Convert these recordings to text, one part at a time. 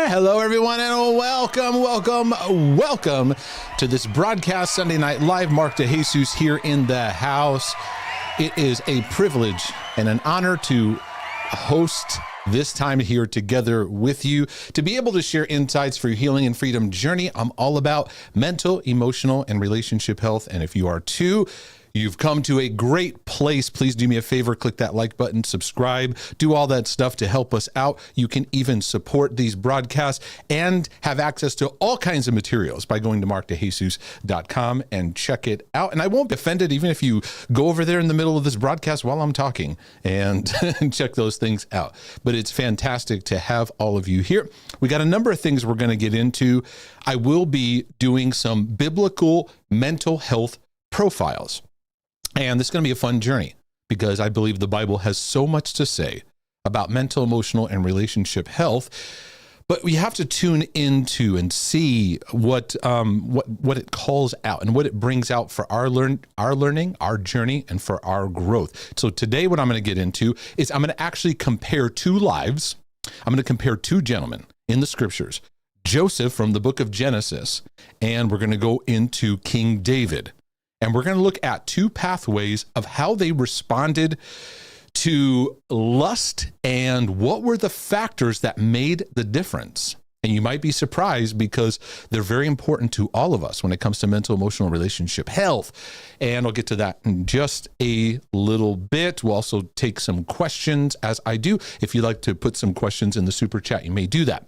there. Hello, everyone, and welcome to this broadcast Sunday Night Live. Mark DeJesus here in the house. It is a privilege and an honor to host this time here together with you, to be able to share insights for your healing and freedom journey. I'm all about mental, emotional, and relationship health. And if you are too, you've come to a great place. Please do me a favor, click that like button, subscribe, do all that stuff to help us out. You can even support these broadcasts and have access to all kinds of materials by going to markdejesus.com and check it out. And I won't be offended even if you go over there in the middle of this broadcast while I'm talking and check those things out. But it's fantastic to have all of you here. We got a number of things we're going to get into. I will be doing some biblical mental health profiles. And this is going to be a fun journey because I believe the Bible has so much to say about mental, emotional, and relationship health. But we have to tune into and see what it calls out and what it brings out for our learning, our journey, and for our growth. So today, what I'm going to get into is I'm going to actually compare two lives. I'm going to compare two gentlemen in the scriptures, Joseph from the book of Genesis, and we're going to go into King David. And we're going to look at two pathways of how they responded to lust and what were the factors that made the difference. And you might be surprised because they're very important to all of us when it comes to mental, emotional, relationship health. And I'll get to that in just a little bit. We'll also take some questions as I do. If you'd like to put some questions in the super chat, you may do that.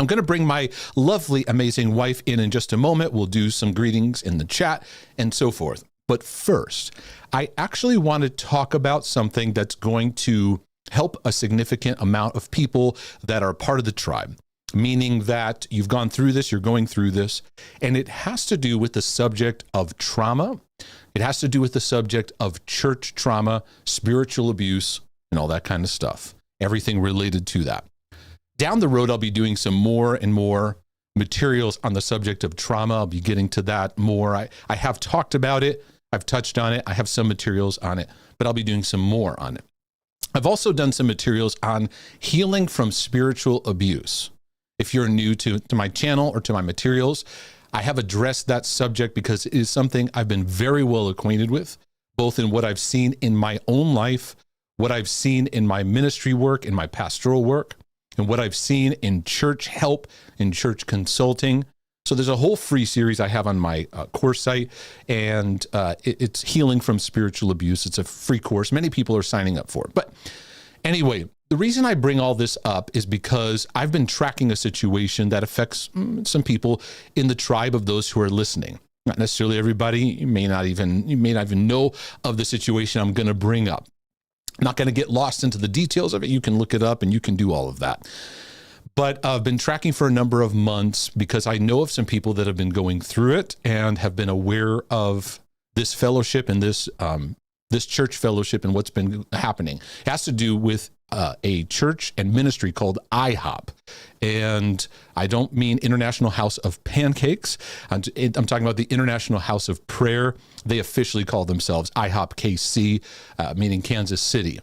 I'm going to bring my lovely, amazing wife in just a moment. We'll do some greetings in the chat and so forth. But first, I actually want to talk about something that's going to help a significant amount of people that are part of the tribe, meaning that you've gone through this, you're going through this, and it has to do with the subject of trauma. It has to do with the subject of church trauma, spiritual abuse, and all that kind of stuff, everything related to that. Down the road, I'll be doing some more and more materials on the subject of trauma. I'll be getting to that more. I have talked about it. I've touched on it. I have some materials on it, but I'll be doing some more on it. I've also done some materials on healing from spiritual abuse. If you're new to my channel or to my materials, I have addressed that subject because it is something I've been very well acquainted with, both in what I've seen in my own life, what I've seen in my ministry work, in my pastoral work, and what I've seen in church help, in church consulting. So there's a whole free series I have on my course site, and it's Healing from Spiritual Abuse. It's a free course. Many people are signing up for it. But anyway, the reason I bring all this up is because I've been tracking a situation that affects some people in the tribe of those who are listening. Not necessarily everybody. You may not even know of the situation I'm going to bring up. I'm not going to get lost into the details of it. You can look it up and you can do all of that. But I've been tracking for a number of months because I know of some people that have been going through it and have been aware of this fellowship and this church fellowship and what's been happening. It has to do with a church and ministry called IHOP. And I don't mean International House of Pancakes. I'm talking about the International House of Prayer. They officially call themselves IHOPKC, meaning Kansas City.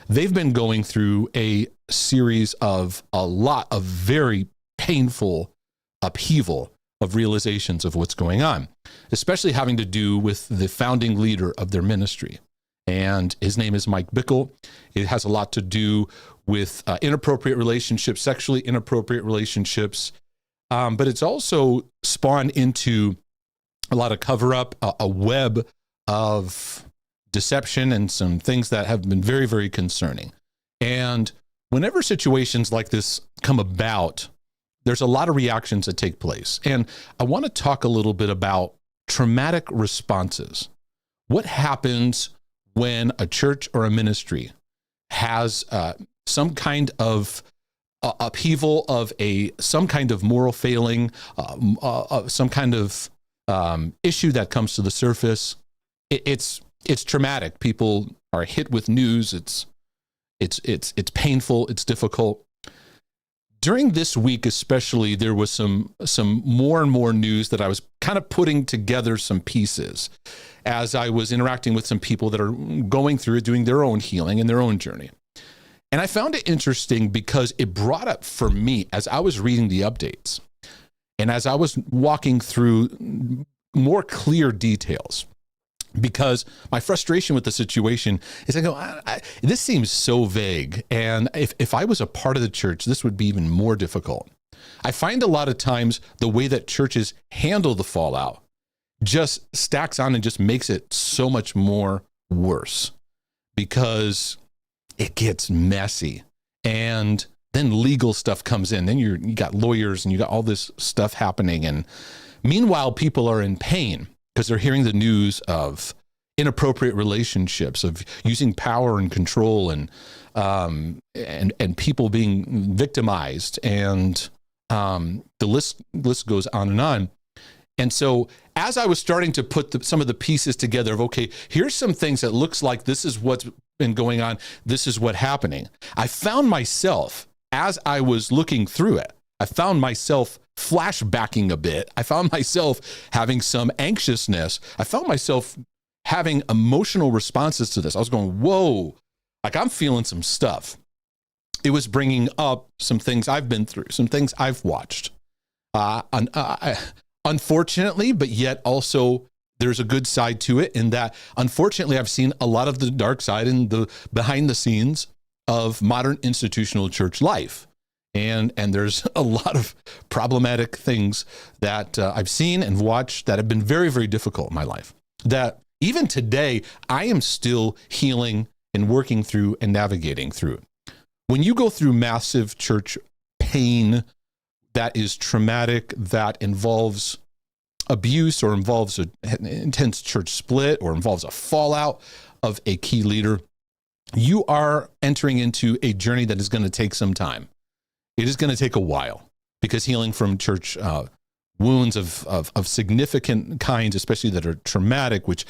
They've been going through a series of a lot of very painful upheaval of realizations of what's going on, especially having to do with the founding leader of their ministry. And his name is Mike Bickle. It has a lot to do with inappropriate relationships, sexually inappropriate relationships. But it's also spawned into a lot of cover-up, a web of deception and some things that have been very, very concerning. And whenever situations like this come about, there's a lot of reactions that take place. And I want to talk a little bit about traumatic responses. What happens when a church or a ministry has some kind of upheaval of some kind of moral failing, some kind of issue that comes to the surface? It's traumatic. People are hit with news. It's painful. It's difficult. During this week, especially, there was some more and more news that I was kind of putting together some pieces as I was interacting with some people that are going through it, doing their own healing and their own journey. And I found it interesting because it brought up for me as I was reading the updates and as I was walking through more clear details, because my frustration with the situation is I go, this seems so vague. And if I was a part of the church, this would be even more difficult. I find a lot of times the way that churches handle the fallout just stacks on and just makes it so much more worse, because it gets messy. And then legal stuff comes in. Then you got lawyers and you got all this stuff happening. And meanwhile, people are in pain because they're hearing the news of inappropriate relationships, of using power and control, and people being victimized, and the list goes on and on. And so as I was starting to put some of the pieces together of, okay, here's some things that looks like this is what's been going on, this is what's happening, I found myself, as I was looking through it, I found myself flashbacking a bit. I found myself having some anxiousness. I found myself having emotional responses to this. I was going, whoa, like I'm feeling some stuff. It was bringing up some things I've been through, some things I've watched. Unfortunately, but yet also there's a good side to it, in that unfortunately I've seen a lot of the dark side and the behind the scenes of modern institutional church life. And there's a lot of problematic things that I've seen and watched that have been very, very difficult in my life, that even today I am still healing and working through and navigating through. When you go through massive church pain that is traumatic, that involves abuse or involves an intense church split or involves a fallout of a key leader, you are entering into a journey that is going to take some time. It is going to take a while, because healing from church wounds of significant kinds, especially that are traumatic, which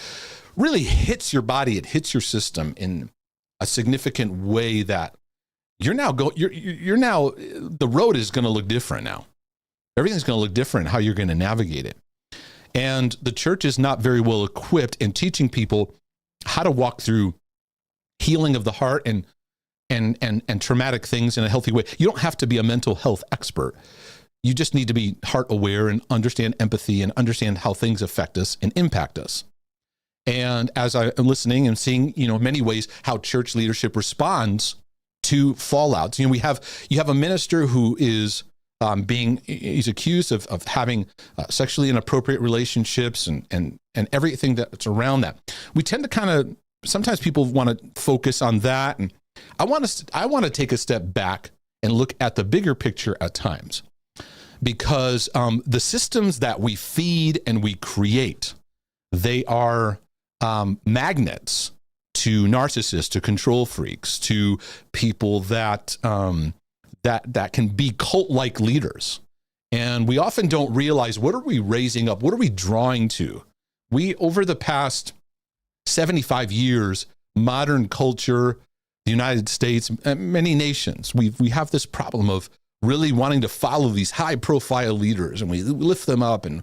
really hits your body, it hits your system in a significant way, that you're now the road is going to look different now. Everything's going to look different, how you're going to navigate it. And the church is not very well equipped in teaching people how to walk through healing of the heart and traumatic things in a healthy way. You don't have to be a mental health expert. You just need to be heart aware and understand empathy and understand how things affect us and impact us. And as I'm listening and seeing, many ways how church leadership responds to fallouts, you have a minister who is he's accused of having sexually inappropriate relationships and everything that's around that. We tend to sometimes people want to focus on that. And I want to take a step back and look at the bigger picture at times, because the systems that we feed and we create, they are magnets to narcissists, to control freaks, to people that can be cult-like leaders. And we often don't realize, what are we raising up? What are we drawing to? Over the past 75 years, modern culture, the United States, many nations, we have this problem of really wanting to follow these high-profile leaders, and we lift them up, and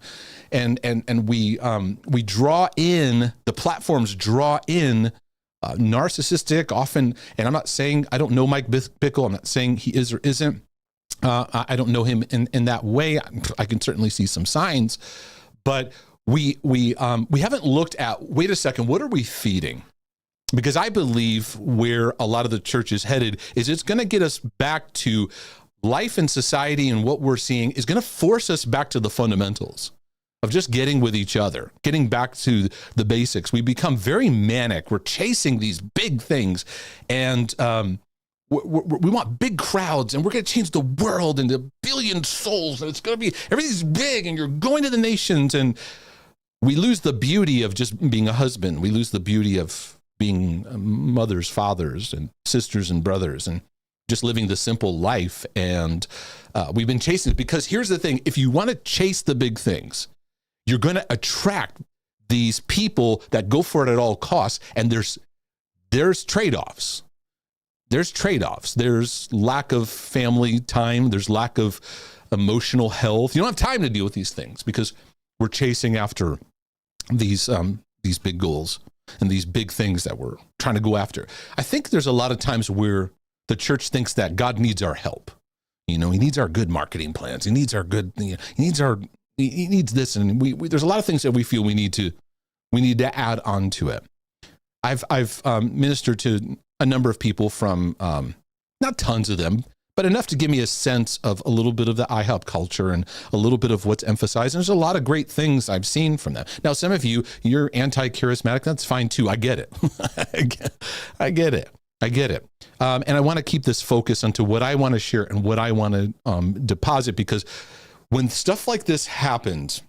we draw in, the platforms draw in narcissistic, often, and I'm not saying, I don't know Mike Bickle, I'm not saying he is or isn't, I don't know him in that way. I can certainly see some signs, but we haven't looked at, wait a second, what are we feeding? Because I believe where a lot of the church is headed is it's going to get us back to life in society, and what we're seeing is going to force us back to the fundamentals of just getting with each other, getting back to the basics. We become very manic. We're chasing these big things, and we want big crowds, and we're going to change the world into a billion souls, and it's going to be, everything's big, and you're going to the nations, and we lose the beauty of just being a husband. We lose the beauty of being mothers, fathers, and sisters and brothers, and just living the simple life. And we've been chasing it, because here's the thing. If you want to chase the big things, you're going to attract these people that go for it at all costs. And there's trade-offs. There's trade-offs. There's lack of family time. There's lack of emotional health. You don't have time to deal with these things because we're chasing after these big goals and these big things that we're trying to go after. I think there's a lot of times where the church thinks that God needs our help. He needs our good marketing plans. He needs our good, he needs this. And there's a lot of things that we feel we need to add on to it. I've ministered to a number of people from, not tons of them, but enough to give me a sense of a little bit of the IHOP culture and a little bit of what's emphasized. And there's a lot of great things I've seen from them. Now, some of you're anti-charismatic. That's fine too. I get it. I get it. And I want to keep this focus onto what I want to share and what I want to deposit, because when stuff like this happens,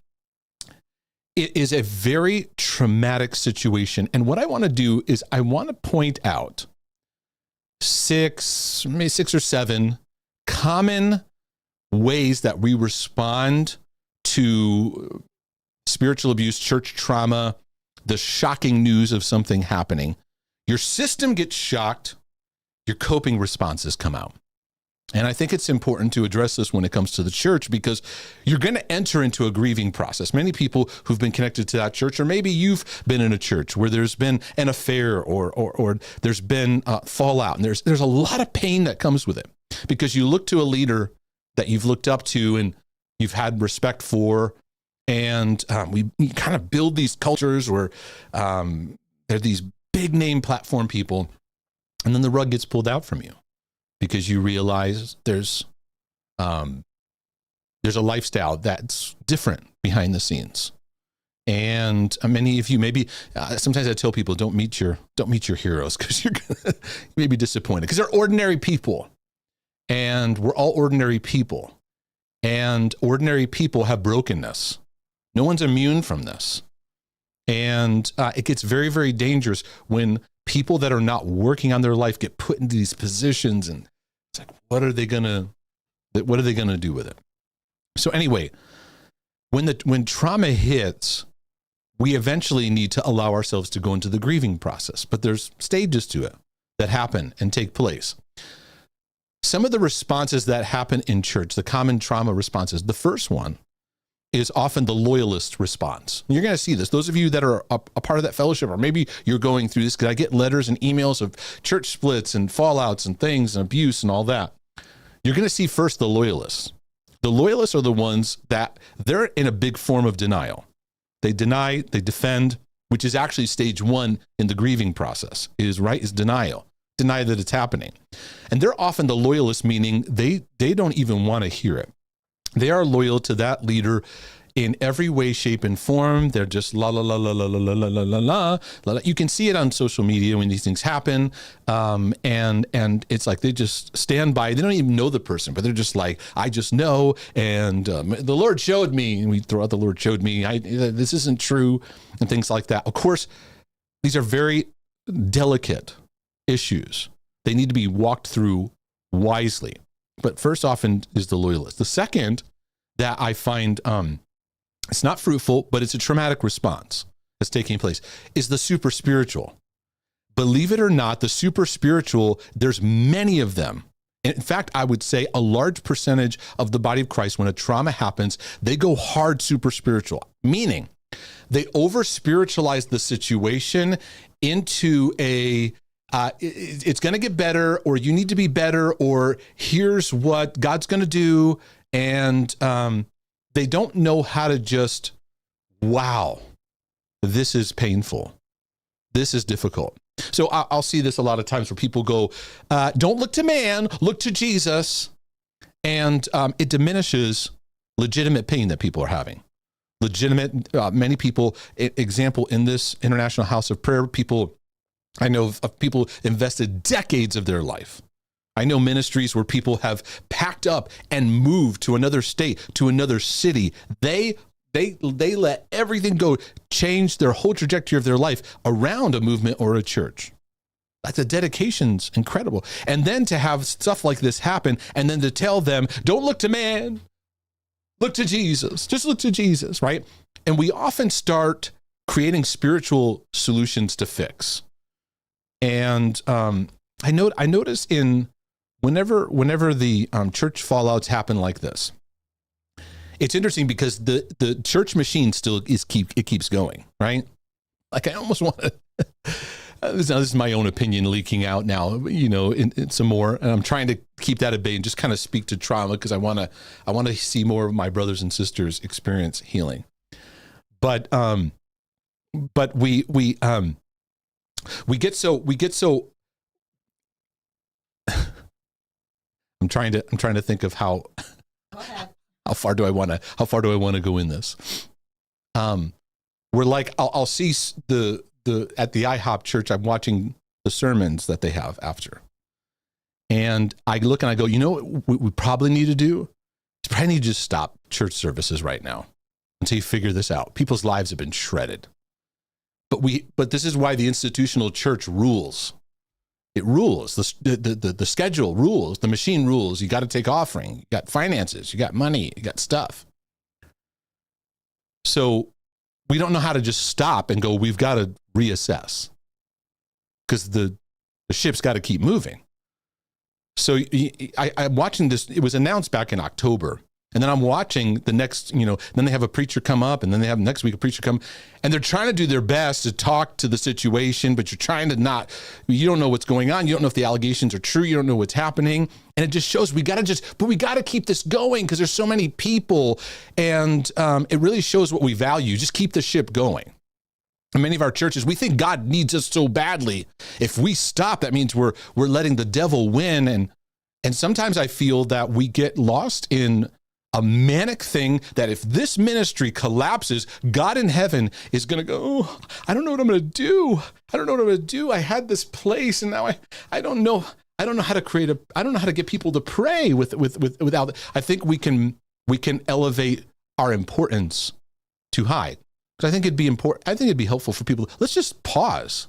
it is a very traumatic situation. And what I want to do is I want to point out maybe six or seven common ways that we respond to spiritual abuse, church trauma, the shocking news of something happening. Your system gets shocked, your coping responses come out. And I think it's important to address this when it comes to the church, because you're going to enter into a grieving process. Many people who've been connected to that church, or maybe you've been in a church where there's been an affair or there's been fallout, and there's a lot of pain that comes with it, because you look to a leader that you've looked up to and you've had respect for, and we kind of build these cultures where they're these big name platform people, and then the rug gets pulled out from you, because you realize there's a lifestyle that's different behind the scenes. And many of you, maybe sometimes I tell people, don't meet your heroes, because you may be disappointed, because they're ordinary people, and we're all ordinary people, and ordinary people have brokenness. No one's immune from this. And it gets very, very dangerous when people that are not working on their life get put into these positions, and it's like, what are they gonna do with it? So anyway, when trauma hits, we eventually need to allow ourselves to go into the grieving process, but there's stages to it that happen and take place. Some of the responses that happen in church, the common trauma responses, the first one is often the loyalist response. You're going to see this. Those of you that are a part of that fellowship, or maybe you're going through this, because I get letters and emails of church splits and fallouts and things and abuse and all that. You're going to see first the loyalists. The loyalists are the ones that they're in a big form of denial. They deny, they defend, which is actually stage one in the grieving process, is denial. Deny that it's happening. And they're often the loyalists, meaning they don't even want to hear it. They are loyal to that leader in every way, shape, and form. They're just la la la la la la la la la la la. You can see it on social media when these things happen, and it's like they just stand by. They don't even know the person, but they're just like, I just know, and the Lord showed me, and we throw out the Lord showed me. This isn't true, and things like that. Of course, these are very delicate issues. They need to be walked through wisely. But first often is the loyalist. The second that I find, it's not fruitful, but it's a traumatic response that's taking place, is the super spiritual. Believe it or not, the super spiritual, there's many of them. And in fact, I would say a large percentage of the body of Christ, when a trauma happens, they go hard super spiritual, meaning they over spiritualize the situation into it's going to get better, or you need to be better, or here's what God's going to do. And they don't know how to just, wow, this is painful. This is difficult. So I'll see this a lot of times where people go, don't look to man, look to Jesus. And it diminishes legitimate pain that people are having. Many people, example, in this International House of Prayer, I know of people invested decades of their life. I know ministries where people have packed up and moved to another state, to another city. They let everything go, change their whole trajectory of their life around a movement or a church. That's a dedication's incredible. And then to have stuff like this happen, and then to tell them, don't look to man, look to Jesus. Just look to Jesus, right? And we often start creating spiritual solutions to fix. And I notice whenever the church fallouts happen like this, it's interesting because the church machine still keeps going, right? Like I almost want to this is my own opinion leaking out now, in some more, and I'm trying to keep that at bay and just kind of speak to trauma because I want to see more of my brothers and sisters experience healing. But we get so I'm trying to think of how far do I want to go in this. We're like, I'll see at the IHOP church, I'm watching the sermons that they have after. And I look and I go, what we probably need to do? We probably need to just stop church services right now until you figure this out. People's lives have been shredded. But this is why the institutional church rules. It rules. The schedule rules. The machine rules. You got to take offering. You got finances. You got money. You got stuff. So we don't know how to just stop and go, we've got to reassess because the ship's got to keep moving. So I'm watching this. It was announced back in October. And then I'm watching the next, then they have a preacher come up, and then they have next week a preacher come, and they're trying to do their best to talk to the situation, but you're trying to you don't know what's going on. You don't know if the allegations are true. You don't know what's happening. And it just shows we got to keep this going because there's so many people, and it really shows what we value. Just keep the ship going. In many of our churches, we think God needs us so badly. If we stop, that means we're letting the devil win. And sometimes I feel that we get lost in a manic thing that if this ministry collapses, God in heaven is going to go, oh, I don't know what I'm going to do. I don't know what I'm going to do. I had this place and now I don't know how to I don't know how to get people to pray without, I think we can elevate our importance too high. Because I think it'd be helpful for people. Let's just pause.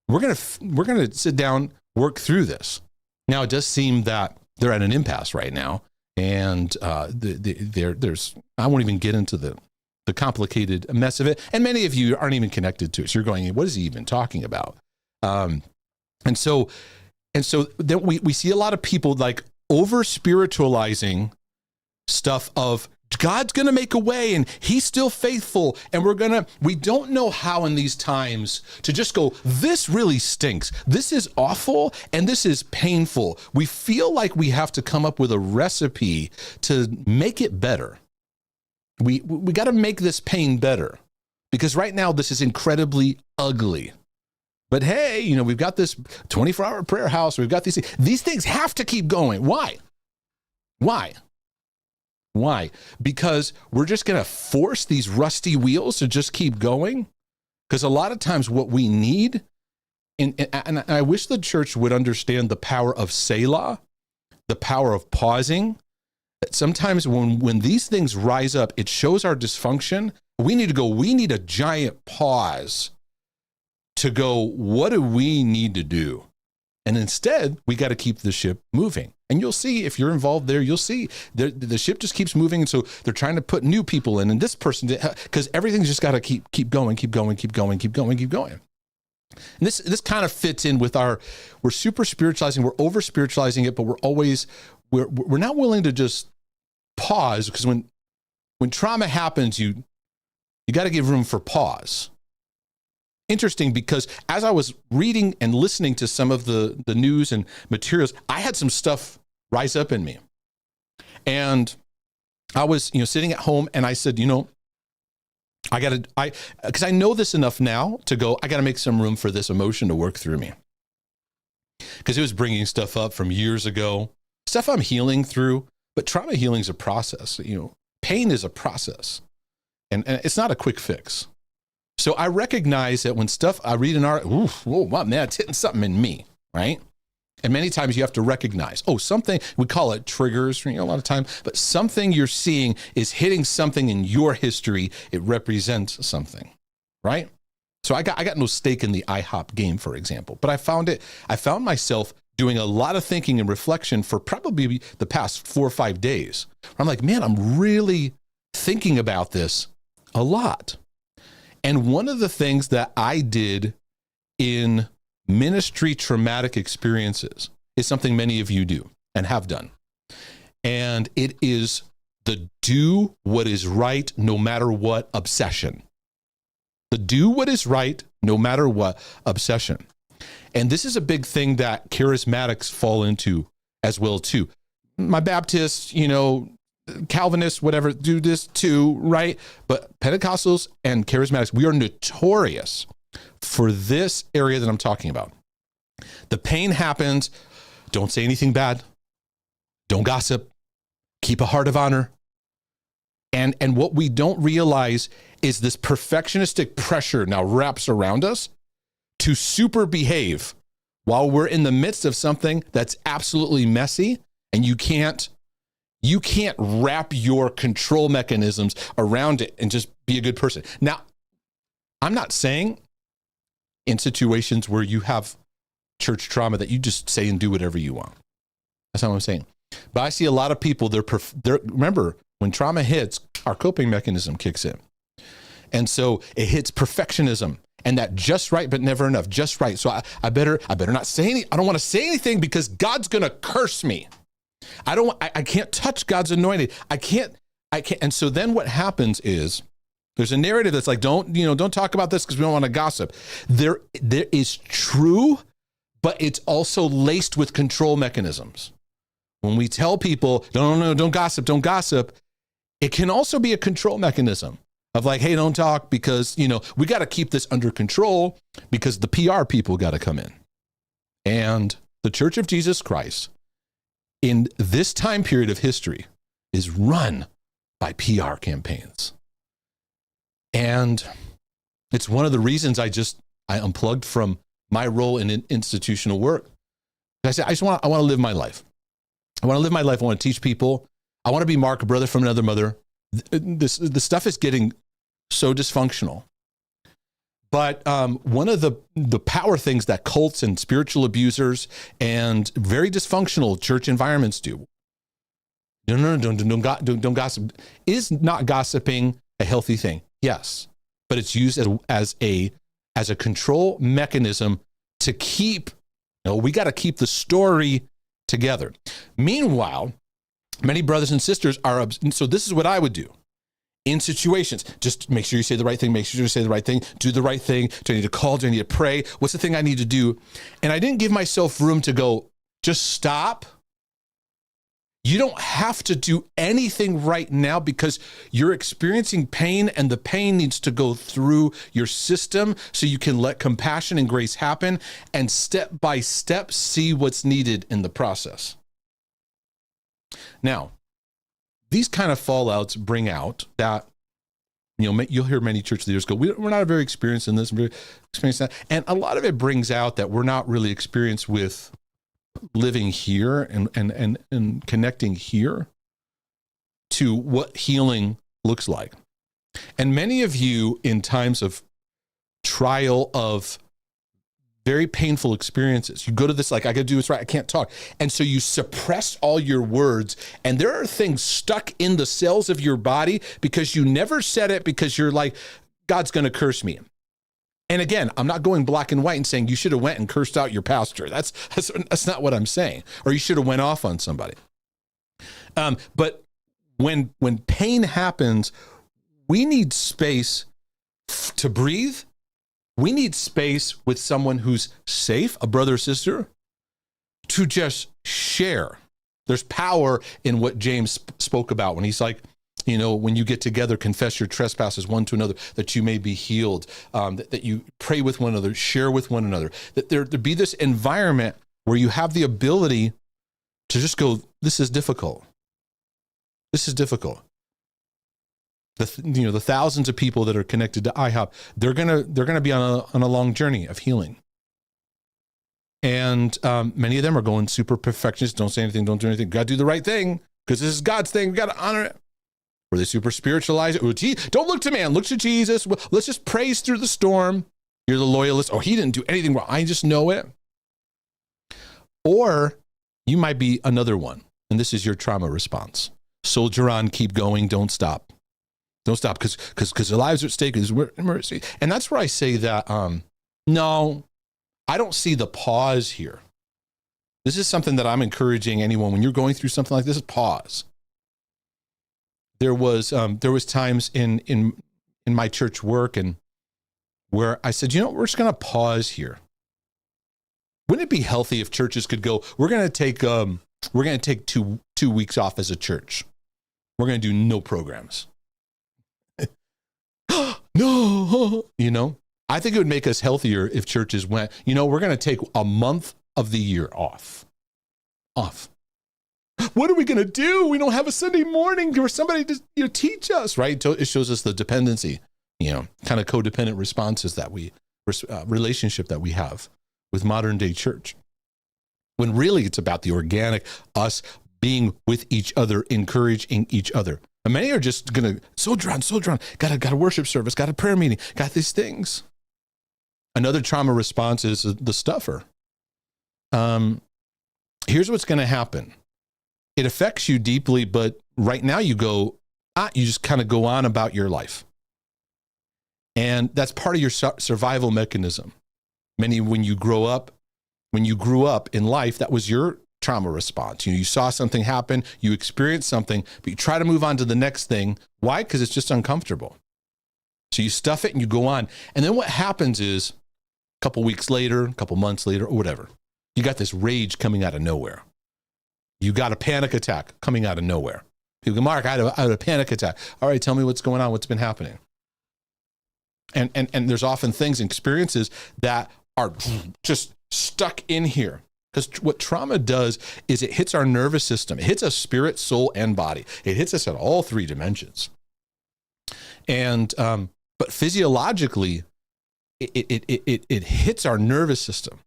We're going to sit down, work through this. Now it does seem that they're at an impasse right now. And there's I won't even get into the complicated mess of it. And many of you aren't even connected to it. So you're going, what is he even talking about? And so then we see a lot of people like over spiritualizing stuff of God's going to make a way and he's still faithful. And we don't know how in these times to just go, this really stinks. This is awful. And this is painful. We feel like we have to come up with a recipe to make it better. We got to make this pain better because right now this is incredibly ugly. But hey, we've got this 24-hour prayer house. We've got these things have to keep going. Why? Because we're just going to force these rusty wheels to just keep going? Because a lot of times what we need, and I wish the church would understand the power of Selah, the power of pausing, that sometimes when these things rise up, it shows our dysfunction. We need a giant pause to go, what do we need to do? And instead, we got to keep the ship moving. And you'll see, if you're involved there, you'll see the ship just keeps moving. And so they're trying to put new people in. And this person, because everything's just got to keep going. And this kind of fits in with we're super spiritualizing, we're over spiritualizing it, but we're not willing to just pause because when trauma happens, you got to give room for pause. Interesting, because as I was reading and listening to some of the news and materials, I had some stuff rise up in me. And I was, sitting at home and I said, because I know this enough now to go, I got to make some room for this emotion to work through me. Because it was bringing stuff up from years ago, stuff I'm healing through, but trauma healing is a process. Pain is a process and it's not a quick fix. So I recognize that when stuff I read an article, man, it's hitting something in me, right? And many times you have to recognize, something, we call it triggers, a lot of time, but something you're seeing is hitting something in your history. It represents something, right? So I got no stake in the IHOP game, for example, but I found myself doing a lot of thinking and reflection for probably the past 4 or 5 days. I'm like, man, I'm really thinking about this a lot. And one of the things that I did in ministry traumatic experiences is something many of you do and have done. And it is the do what is right no matter what obsession. The do what is right no matter what obsession. And this is a big thing that charismatics fall into as well too. My Baptists, Calvinists, whatever, do this too, right? But Pentecostals and charismatics, we are notorious for this area that I'm talking about. The pain happens. Don't say anything bad. Don't gossip. Keep a heart of honor. And what we don't realize is this perfectionistic pressure now wraps around us to super behave while we're in the midst of something that's absolutely messy, and you can't wrap your control mechanisms around it and just be a good person. Now, I'm not saying in situations where you have church trauma that you just say and do whatever you want. That's not what I'm saying. But I see a lot of people, remember, when trauma hits, our coping mechanism kicks in. And so it hits perfectionism and that just right, but never enough, just right. So I better not say anything. I don't want to say anything because God's going to curse me. I can't touch God's anointed. I can't. And so then what happens is there's a narrative that's like, don't talk about this because we don't want to gossip. There is true, but it's also laced with control mechanisms. When we tell people, no, don't gossip, it can also be a control mechanism of like, hey, don't talk because, we got to keep this under control because the PR people got to come in. And the Church of Jesus Christ in this time period of history is run by PR campaigns. And it's one of the reasons I unplugged from my role in institutional work. I said, I want to live my life. I want to live my life. I want to teach people. I want to be Mark, a brother from another mother. The stuff is getting so dysfunctional. But one of the power things that cults and spiritual abusers and very dysfunctional church environments do. Don't gossip. Is not gossiping a healthy thing? Yes, but it's used as a control mechanism to keep. We got to keep the story together. Meanwhile, many brothers and sisters are. So this is what I would do. In situations, just make sure you say the right thing, make sure you say the right thing, do the right thing. Do I need to call? Do I need to pray? What's the thing I need to do? And I didn't give myself room to go, just stop. You don't have to do anything right now because you're experiencing pain and the pain needs to go through your system so you can let compassion and grace happen and step by step see what's needed in the process. Now, these kind of fallouts bring out that, you'll hear many church leaders go, we're not very experienced in this, we're experienced in that. And a lot of it brings out that we're not really experienced with living here and connecting here to what healing looks like. And many of you in times of trial of very painful experiences, you go to this, like, I got to do this right, I can't talk. And so you suppress all your words, and there are things stuck in the cells of your body because you never said it because you're like, God's going to curse me. And again, I'm not going black and white and saying you should have went and cursed out your pastor. That's not what I'm saying. Or you should have went off on somebody. But when pain happens, we need space to breathe. We need space with someone who's safe, a brother or sister, to just share. There's power in what James spoke about when he's like, when you get together, confess your trespasses one to another, that you may be healed, that you pray with one another, share with one another, that there be this environment where you have the ability to just go, this is difficult. This is difficult. The thousands of people that are connected to IHOP, they're gonna be on a long journey of healing, and many of them are going super perfectionist. Don't say anything. Don't do anything. Got to do the right thing because this is God's thing. We got to honor it. Or they super spiritualize it. Oh, gee, don't look to man. Look to Jesus. Let's just praise through the storm. You're the loyalist. Oh, he didn't do anything wrong. I just know it. Or you might be another one, and this is your trauma response. Soldier on. Keep going. Don't stop. Don't stop because their lives are at stake. Mercy. And that's where I say that, no, I don't see the pause here. This is something that I'm encouraging anyone when you're going through something like this, pause. There was times in my church work and where I said, we're just going to pause here. Wouldn't it be healthy if churches could go, we're going to take two weeks off as a church. We're going to do no programs. No, I think it would make us healthier if churches went, we're going to take a month of the year off. What are we going to do? We don't have a Sunday morning for somebody to teach us, right? It shows us the dependency, kind of codependent responses relationship that we have with modern day church. When really it's about the organic, us being with each other, encouraging each other. And many are just going to, so drawn, got a worship service, got a prayer meeting, got these things. Another trauma response is the stuffer. Here's what's going to happen. It affects you deeply, but right now you just kind of go on about your life. And that's part of your survival mechanism. When you grew up in life, that was your trauma response. You saw something happen, you experienced something, but you try to move on to the next thing. Why? Because it's just uncomfortable. So you stuff it and you go on. And then what happens is a couple weeks later, a couple months later, or whatever, you got this rage coming out of nowhere. You got a panic attack coming out of nowhere. People go, Mark, I had a panic attack. All right, tell me what's going on, what's been happening. And there's often things and experiences that are just stuck in here. Because what trauma does is it hits our nervous system. It hits us spirit, soul, and body. It hits us at all three dimensions. And but physiologically, it hits our nervous system.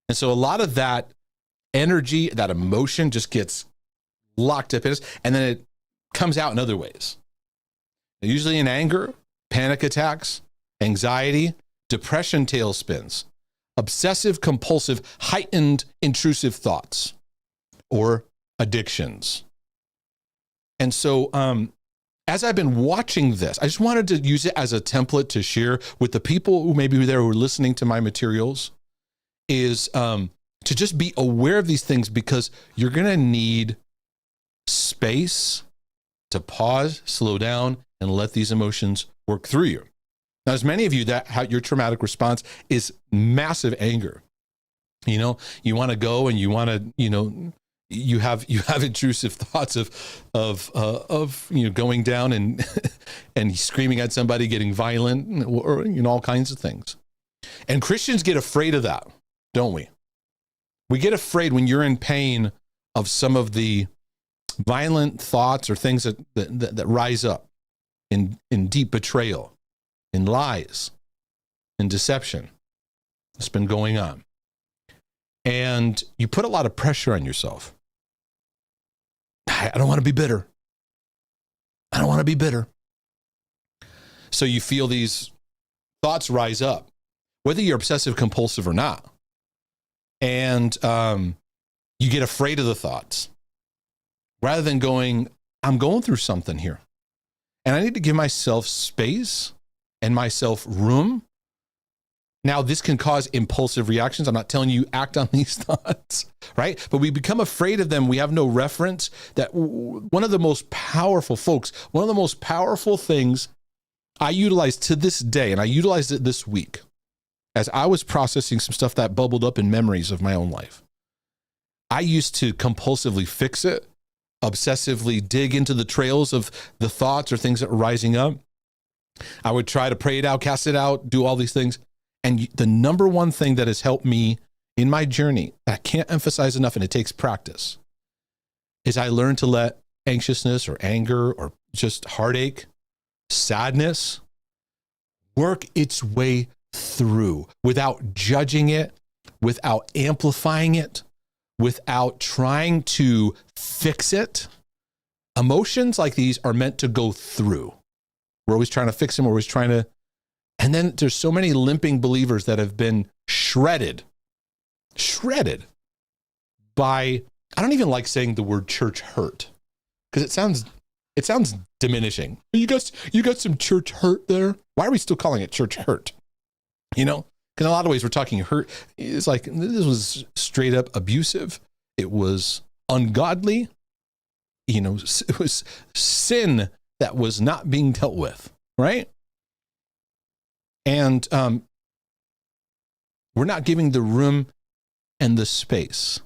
And so a lot of that energy, that emotion just gets locked up in us, and then it comes out in other ways. Usually in anger, panic attacks, anxiety, depression tailspins, obsessive compulsive, heightened intrusive thoughts, or addictions. And so as I've been watching this, I just wanted to use it as a template to share with the people who maybe were there who are listening to my materials, is to just be aware of these things, because you're going to need space to pause, slow down, and let these emotions work through you. Now, as many of you, your traumatic response is massive anger. You want to go and you want to, you have intrusive thoughts of going down and screaming at somebody, getting violent, or all kinds of things. And Christians get afraid of that, don't we? We get afraid when you're in pain of some of the violent thoughts or things that rise up in deep betrayal, in lies, in deception that's been going on. And you put a lot of pressure on yourself. I don't want to be bitter. I don't want to be bitter. So you feel these thoughts rise up, whether you're obsessive compulsive or not. And you get afraid of the thoughts rather than going, I'm going through something here, and I need to give myself space and myself room. Now, this can cause impulsive reactions. I'm not telling you act on these thoughts, right? But we become afraid of them. We have no reference. That one of the most powerful things I utilize to this day, and I utilized it this week, as I was processing some stuff that bubbled up in memories of my own life. I used to compulsively fix it, obsessively dig into the trails of the thoughts or things that were rising up. I would try to pray it out, cast it out, do all these things. And the number one thing that has helped me in my journey, that I can't emphasize enough, and it takes practice, is I learned to let anxiousness or anger or just heartache, sadness, work its way through without judging it, without amplifying it, without trying to fix it. Emotions like these are meant to go through. We're always trying to fix them. We're always trying to. And then there's so many limping believers that have been shredded by, I don't even like saying the word church hurt, because it sounds diminishing. You got some church hurt there. Why are we still calling it church hurt? Because in a lot of ways we're talking hurt. It's like, this was straight up abusive. It was ungodly. It was sin that was not being dealt with, right? And we're not giving the room and the space.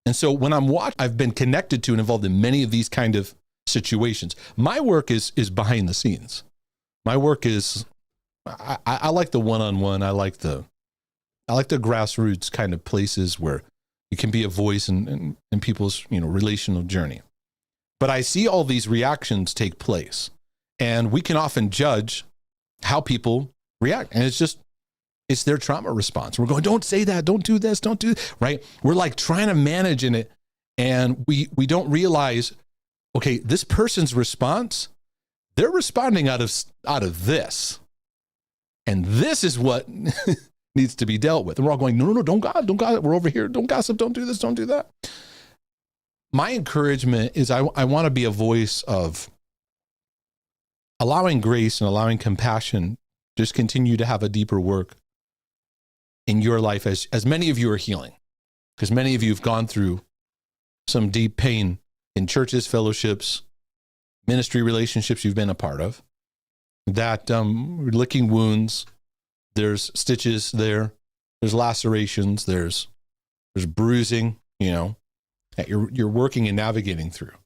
And so when I'm watching, I've been connected to and involved in many of these kind of situations. My work is behind the scenes. My work is, I like the one-on-one. I like the grassroots kind of places where you can be a voice in people's, relational journey. But I see all these reactions take place, and we can often judge how people react. And it's their trauma response. We're going, don't say that, don't do this, don't do, right? We're like trying to manage in it. And we don't realize, okay, this person's response, they're responding out of this. And this is what needs to be dealt with. And we're all going, no, don't gossip. We're over here. Don't gossip. Don't do this. Don't do that. My encouragement is I want to be a voice of allowing grace and allowing compassion. Just continue to have a deeper work in your life as many of you are healing, because many of you have gone through some deep pain in churches, fellowships, ministry relationships you've been a part of, that licking wounds, there's stitches there, there's lacerations, there's bruising, that you're working and navigating through.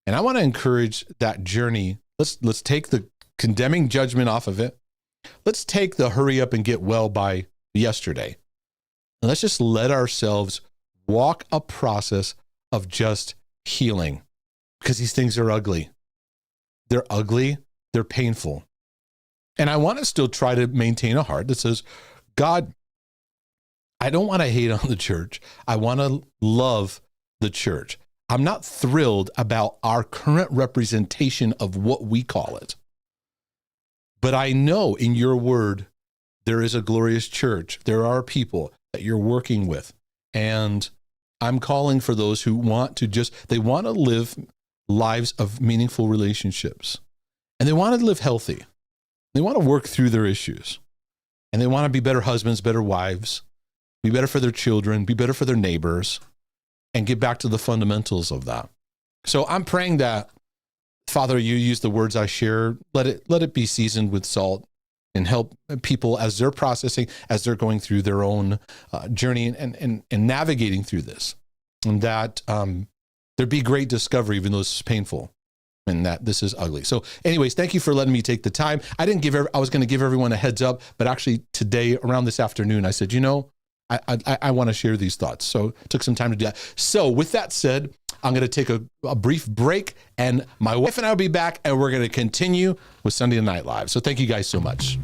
And I want to encourage that journey. Let's take the condemning judgment off of it. Let's take the hurry up and get well by yesterday. And let's just let ourselves walk a process of just healing, because these things are ugly. They're ugly. They're painful. And I want to still try to maintain a heart that says, God, I don't want to hate on the church. I want to love the church. I'm not thrilled about our current representation of what we call it. But I know in your word, there is a glorious church. There are people that you're working with. And I'm calling for those who want to they want to live lives of meaningful relationships. And they want to live healthy. They want to work through their issues. And they want to be better husbands, better wives, be better for their children, be better for their neighbors, and get back to the fundamentals of that. So I'm praying that, Father, you use the words I share, let it be seasoned with salt, and help people as they're processing, as they're going through their own journey and navigating through this. And that there be great discovery, even though this is painful, and that this is ugly. So anyways, thank you for letting me take the time. I was going to give everyone a heads up, but actually today, around this afternoon, I said, I want to share these thoughts. So it took some time to do that. So with that said, I'm going to take a brief break, and my wife and I will be back, and we're going to continue with Sunday Night Live. So thank you guys so much.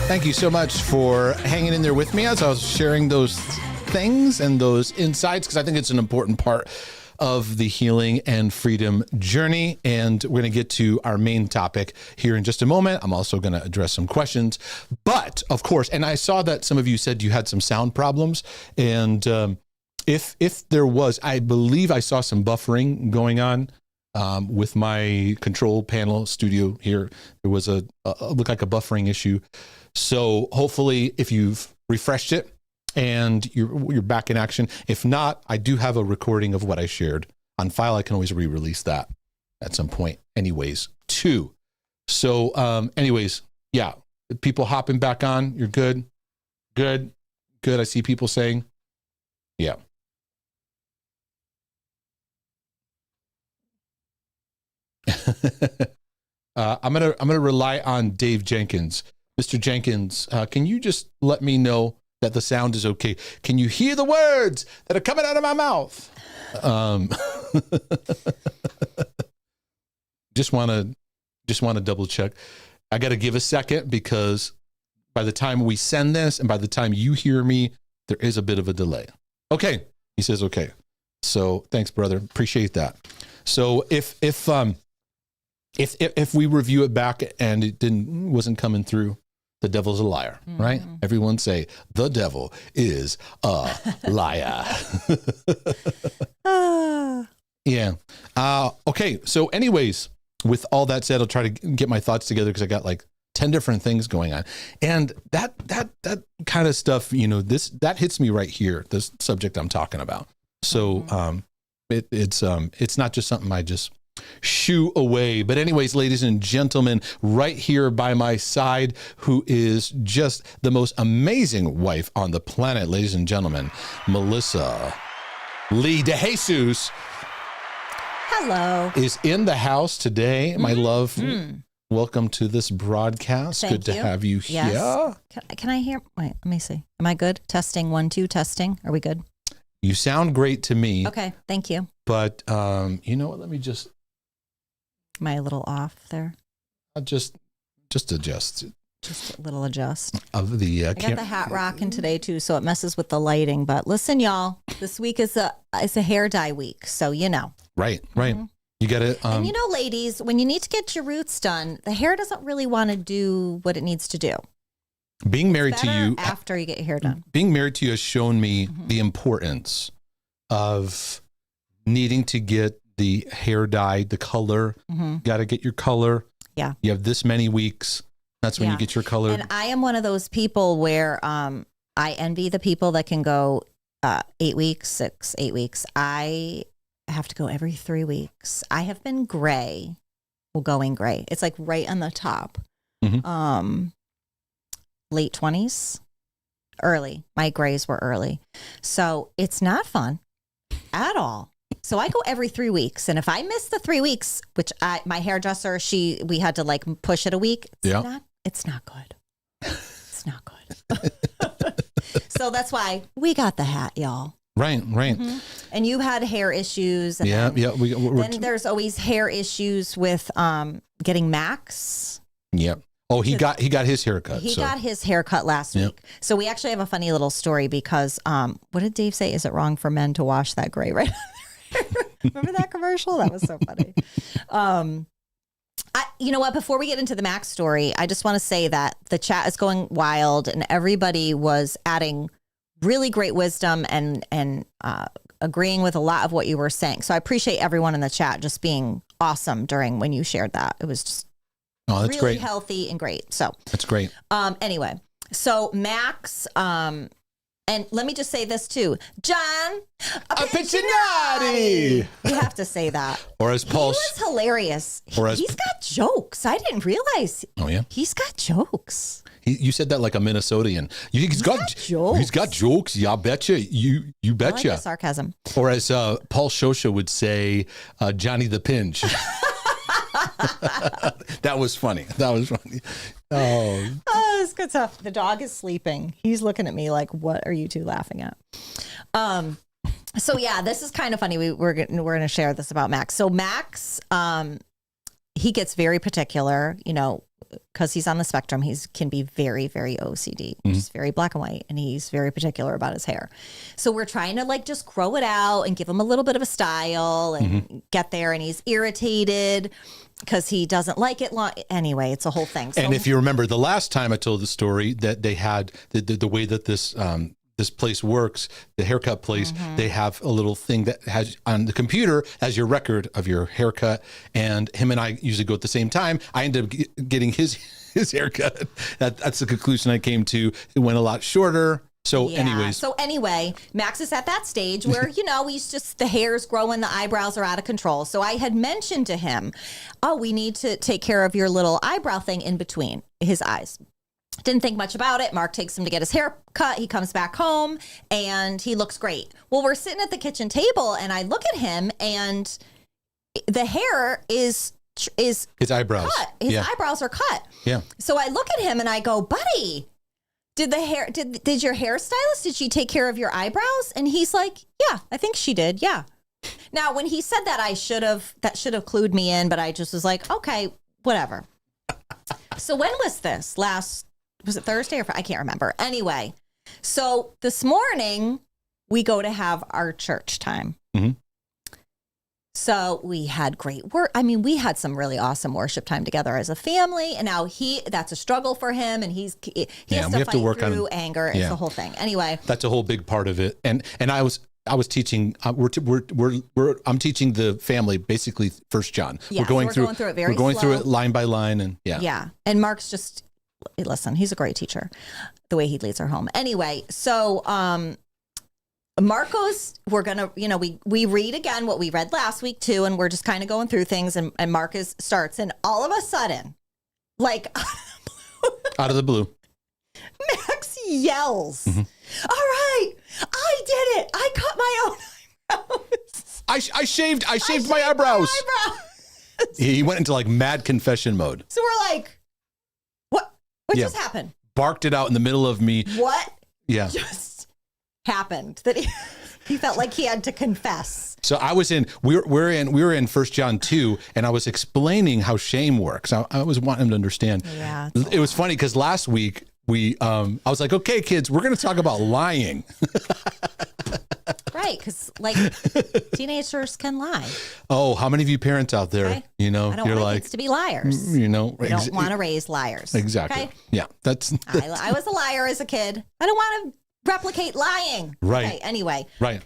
Thank you so much for hanging in there with me as I was sharing those things and those insights, because I think it's an important part of the healing and freedom journey. And we're going to get to our main topic here in just a moment. I'm also going to address some questions. But of course, and I saw that some of you said you had some sound problems. And if there was, I believe I saw some buffering going on. with my control panel studio here. There was a looked like a buffering issue. So hopefully if you've refreshed it and you're back in action. If not, I do have a recording of what I shared on file. I can always re-release that at some point anyways too. So anyways, yeah, people hopping back on. You're good. Good. I see people saying, yeah. I'm gonna rely on Dave Jenkins. Mr. Jenkins, can you just let me know that the sound is okay? Can you hear the words that are coming out of my mouth? Just want to double check. I got to give a second because by the time we send this and by the time you hear me, there is a bit of a delay. Okay, he says okay. So thanks, brother. Appreciate that. So if we review it back and it wasn't coming through, the devil's a liar, right? Everyone say the devil is a liar. Yeah. Okay. So anyways, with all that said, I'll try to get my thoughts together because I got like 10 different things going on. And that kind of stuff, that hits me right here, this subject I'm talking about. So it's not just something I just shoo away. But anyways, ladies and gentlemen, right here by my side, who is just the most amazing wife on the planet, ladies and gentlemen, Melissa Lee DeJesus. Hello. Is in the house today. My love, welcome to this broadcast. Thank Good you. to have you Yes. here. Can I hear? Wait, let me see. Am I good? Testing 1, 2, testing. Are we good? You sound great to me. Okay. Thank you. But you know what? Let me just. Am I a little off there? I'll just adjust. Just a little adjust. Of the I got the hat rocking today too, so it messes with the lighting. But listen, y'all, this week is a hair dye week, so you know. Right. You got to. And ladies, when you need to get your roots done, the hair doesn't really want to do what it needs to do. Being married to you after you get your hair done. Being married to you has shown me the importance of needing to get the hair dyed, the color. Got to get your color. Yeah. You have this many weeks. That's when you get your color. And I am one of those people where I envy the people that can go 8 weeks, 8 weeks. I have to go every 3 weeks. I have been gray. Well, going gray. It's like right on the top. Late 20s, early. My grays were early. So it's not fun at all. So I go every 3 weeks. And if I miss the 3 weeks, which my hairdresser, we had to like push it a week. It's not good. It's not good. So that's why we got the hat, y'all. Right. And you had hair issues. And then there's always hair issues with getting Max. Yep. Oh, he got his haircut. He got his haircut last week. So we actually have a funny little story because what did Dave say? Is it wrong for men to wash that gray right there? Remember that commercial? That was so funny. You know what? Before we get into the Max story, I just want to say that the chat is going wild and everybody was adding really great wisdom and agreeing with a lot of what you were saying. So I appreciate everyone in the chat just being awesome when you shared that. It was just that's really great. Healthy and great. So that's great. Anyway, so Max, and let me just say this too, John Piccinati. We have to say that. Or as Paul, he was hilarious. He's got jokes. I didn't realize. Oh yeah, he's got jokes. You said that like a Minnesotan. He's got jokes. He's got jokes. Yeah, betcha. You betcha. I like the sarcasm. Or as Paul Shosha would say, Johnny the Pinch. That was funny. Oh, it's good stuff. The dog is sleeping. He's looking at me like, "What are you two laughing at?" So yeah, this is kind of funny. We're going to share this about Max. So Max, he gets very particular, because he's on the spectrum. He can be very, very OCD, just very black and white, and he's very particular about his hair. So we're trying to just grow it out and give him a little bit of a style and get there. And he's irritated because he doesn't like it long. Anyway, it's a whole thing. So, and if you remember the last time I told the story that they had the way that this this place works, the haircut place, they have a little thing that has on the computer as your record of your haircut. And him and I usually go at the same time. I ended up getting his haircut. That's the conclusion I came to. It went a lot shorter. So anyway, Max is at that stage where, he's just, the hair's growing, the eyebrows are out of control. So I had mentioned to him, we need to take care of your little eyebrow thing in between his eyes. Didn't think much about it. Mark takes him to get his hair cut. He comes back home and he looks great. Well, we're sitting at the kitchen table and I look at him and the hair is his eyebrows. Cut. His eyebrows are cut. Yeah. So I look at him and I go, buddy, did your hairstylist, did she take care of your eyebrows? And he's like, yeah, I think she did. Yeah. Now, when he said that, that should have clued me in, but I just was like, okay, whatever. So when was this? Was it Thursday or I can't remember. Anyway, so this morning we go to have our church time. Mm-hmm. So we had great work. I mean, we had some really awesome worship time together as a family. And now that's a struggle for him. And he has to fight work through anger. It's the whole thing. Anyway. That's a whole big part of it. And I was teaching, I'm teaching the family basically 1 John. Yeah, we're going through it very slow. We're going through it line by line and Yeah. And Mark's listen, he's a great teacher, the way he leads our home. Anyway, so Marco's, we're going to, we read again what we read last week too, and we're just kind of going through things, and Marcus starts, and all of a sudden, like out of the blue, Max yells, mm-hmm. All right, I did it. I cut my own eyebrows. I shaved my eyebrows. He went into like mad confession mode. So we're like, what just happened? Barked it out in the middle of me. What? Yeah. Just happened that he felt like he had to confess. So we were in 1 John 2, and I was explaining how shame works. I was wanting him to understand. Yeah. It was funny because last week I was like, okay, kids, we're going to talk about lying. Right, because like teenagers can lie. Oh, how many of you parents out there, okay. I don't want my kids to be liars. We don't want to raise liars. Exactly. Okay? Yeah, that's. I was a liar as a kid. I don't want to replicate lying. Right. Okay, anyway. Right.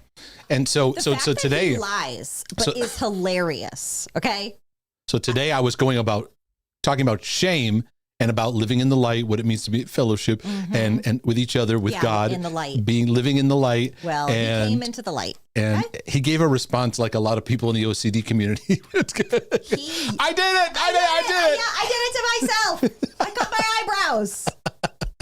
And so today, he lies, but is hilarious. Okay. So today I was talking about shame. And about living in the light, what it means to be fellowship, mm-hmm. and with each other, with God, in the light, living in the light. Well, he came into the light, and he gave a response like a lot of people in the OCD community. I did it. I did it. Yeah, I did it to myself. I cut my eyebrows,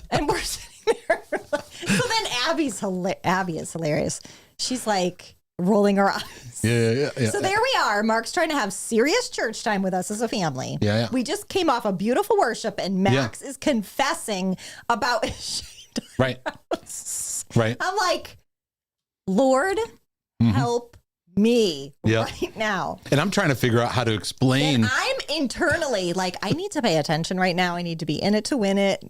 and we're sitting there. So then Abby is hilarious. She's like rolling her eyes. Yeah. So there we are. Mark's trying to have serious church time with us as a family. Yeah. We just came off a beautiful worship, and Max is confessing about his shaved eyebrows. Right. I'm like, Lord, mm-hmm. help me right now. And I'm trying to figure out how to explain. And I'm internally like, I need to pay attention right now. I need to be in it to win it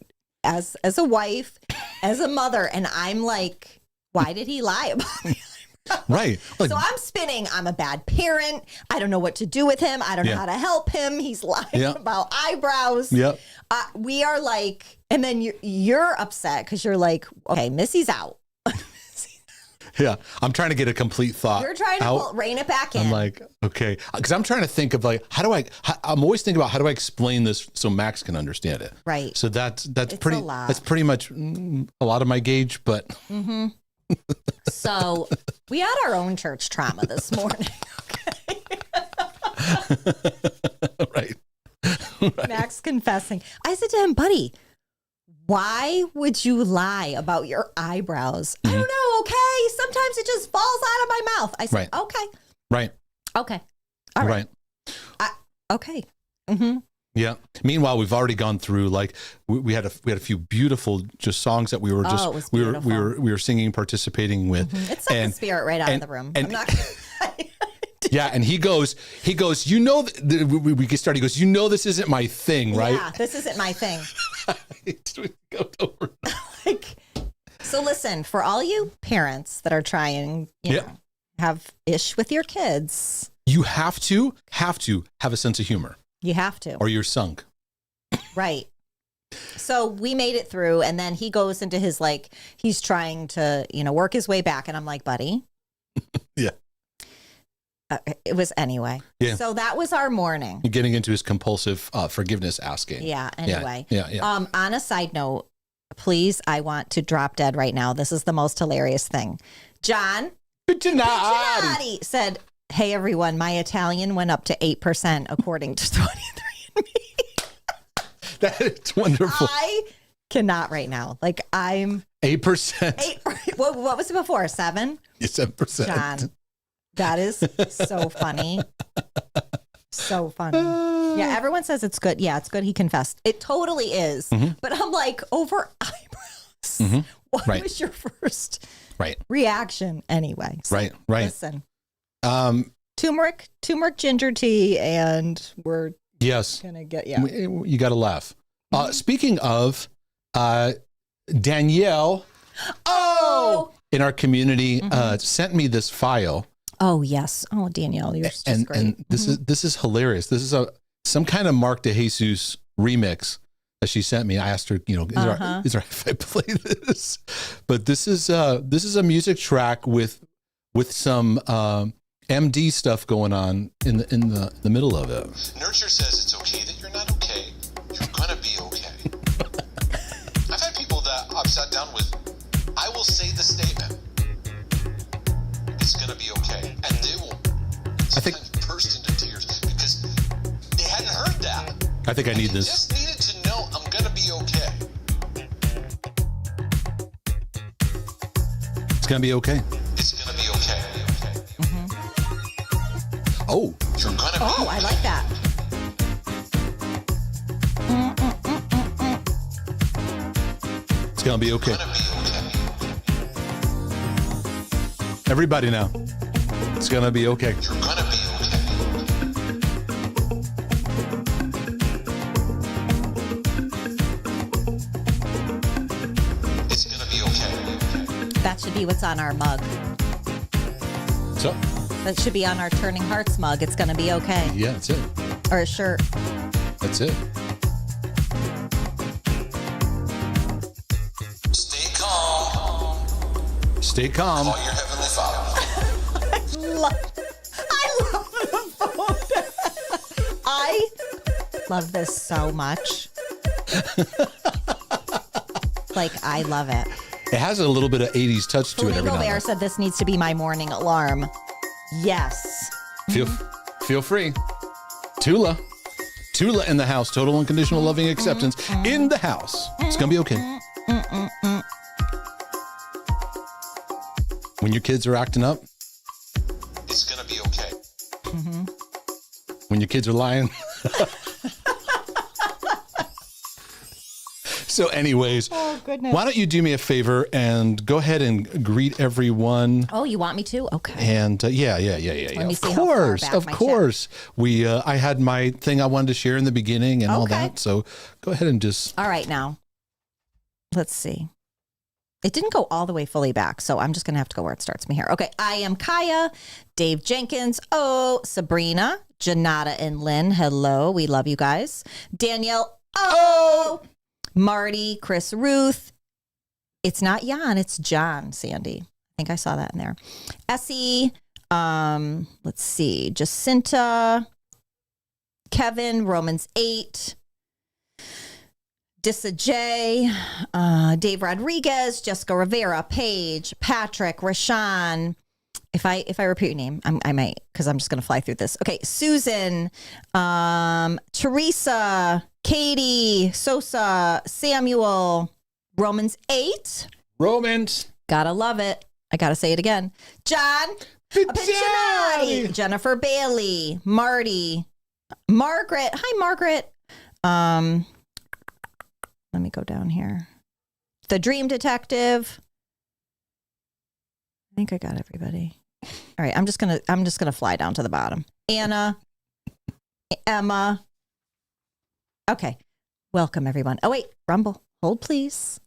as a wife, as a mother. And I'm like, why did he lie about me? Right. Like, so I'm spinning. I'm a bad parent. I don't know what to do with him. I don't know how to help him. He's lying about eyebrows. Yep. We are like, and then you're upset because you're like, okay, Missy's out. Yeah. I'm trying to get a complete thought. You're trying to rein it back in. I'm like, okay. Because I'm trying to think of like, I'm always thinking about how do I explain this so Max can understand it. Right. So that's pretty much a lot of my gauge, but. Mm-hmm. So we had our own church trauma this morning. Okay. Right. Max confessing. I said to him, buddy, why would you lie about your eyebrows? Mm-hmm. I don't know. Okay. Sometimes it just falls out of my mouth. I said, okay. Right. Okay. All right. Okay. Mm-hmm. Yeah. Meanwhile, we've already gone through like we had a few beautiful just songs that we were just we were singing, participating with. Mm-hmm. It sucked the spirit right out of the room. I'm not yeah, and he goes, we get started. He goes, this isn't my thing, right? Yeah, this isn't my thing. So listen, for all you parents that are trying, have ish with your kids, you have to have a sense of humor. You have to. Or you're sunk. Right. So we made it through, and then he goes into his he's trying to work his way back, and I'm like, buddy. Yeah. It was anyway. Yeah. So that was our morning. Getting into his compulsive forgiveness asking. Yeah. Anyway. Yeah. On a side note, please, I want to drop dead right now. This is the most hilarious thing. John Piccinati said, "Hey everyone, my Italian went up to 8% according to 23andMe." That is wonderful. I cannot right now. I'm 8%. What was it before? 7? 7%. John, that is so funny. So funny. Yeah, everyone says it's good. Yeah, it's good. He confessed. It totally is. Mm-hmm. But I'm like, over eyebrows. Mm-hmm. What was your first reaction anyway? So right. Listen. Turmeric ginger tea, and we're gonna get You got to laugh. Speaking of Danielle, in our community, sent me this file. Oh yes. Oh, Danielle, you're just great. And this is hilarious. This is some kind of Mark DeJesus remix that she sent me. I asked her, is there if I play this? But this is a music track with some MD stuff going on in the middle of it. Nurture says it's okay that you're not okay. You're gonna be okay. I've had people that I've sat down with. I will say the statement. It's gonna be okay, and they will sometimes burst into tears because they hadn't heard that. I think I need this. Just needed to know I'm gonna be okay. It's gonna be okay. It's gonna be okay. Mm-hmm. Oh. You're gonna be okay. I like that. It's gonna be okay. It's gonna be okay. Everybody now. It's gonna be okay. You're gonna be okay. It's gonna be okay. That should be what's on our mug. So? That should be on our Turning Hearts mug. It's going to be okay. Yeah, that's it. Or a shirt. That's it. Stay calm. Stay calm. Call your heavenly Father. I love the phone. I love this so much. I love it. It has a little bit of 80s touch to it every now and Bear then. said this needs to be my morning alarm. Yes. Feel free. Tula in the house. Total unconditional loving acceptance in the house. It's gonna be okay. When your kids are acting up, It's gonna be okay. when your kids are lying. So anyways, Oh, goodness. why don't you do me a favor and go ahead and greet everyone. Oh, you want me to? Okay. And yeah. Let me Of see how far back my course. I had my thing I wanted to share in the beginning and all that. So go ahead and just. All right, now. Let's see. It didn't go all the way fully back, so I'm just going to have to go where it starts me here. Okay, I am Kaya, Dave Jenkins, Sabrina, Janata and Lynn. Hello, we love you guys. Danielle, Marty, Chris, Ruth. It's not Jan, it's John, Sandy. I think I saw that in there. Essie, let's see, Jacinta, Kevin, Romans 8, Dissa J, Dave Rodriguez, Jessica Rivera, Paige, Patrick, Rashawn. If I repeat your name, I might, because I'm just going to fly through this. Okay, Susan, Teresa, Katie, Sosa, Samuel, Romans 8. Romans. Gotta love it. I gotta say it again. John Piccinati, Jennifer Bailey, Marty, Margaret. Hi, Margaret. Let me go down here. The Dream Detective. I think I got everybody. All right, I'm just gonna fly down to the bottom. Anna, Emma. Okay, welcome everyone. Oh wait, Rumble, hold please.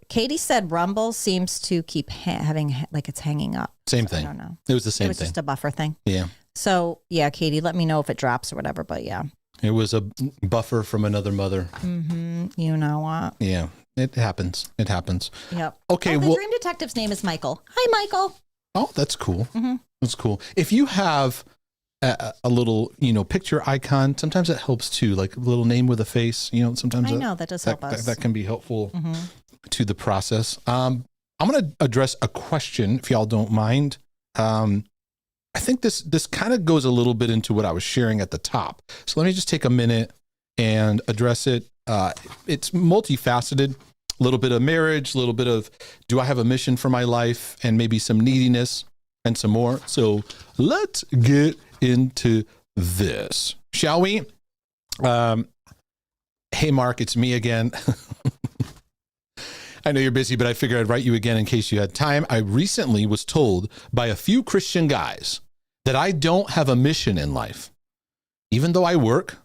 Katie said Rumble seems to keep having it's hanging up. Same thing. I don't know. It was the same thing. It was thing. just a buffer thing. Yeah. So yeah, Katie, let me know if it drops or whatever. But yeah. It was a buffer from another mother. You know what? Yeah, it happens. It happens. Yep. Okay. The dream detective's name is Michael. Hi, Michael. Oh, that's cool. That's cool. If you have a little, picture icon, sometimes it helps too, like a little name with a face, sometimes I know that does help us. That can be helpful to the process. I'm going to address a question, if y'all don't mind. I think this kind of goes a little bit into what I was sharing at the top. So let me just take a minute and address it. It's multifaceted, a little bit of marriage, a little bit of, do I have a mission for my life, and maybe some neediness and some more. So let's get into this, shall we? Hey, Mark, it's me again. I know you're busy, but I figured I'd write you again in case you had time. I recently was told by a few Christian guys that I don't have a mission in life. Even though I work,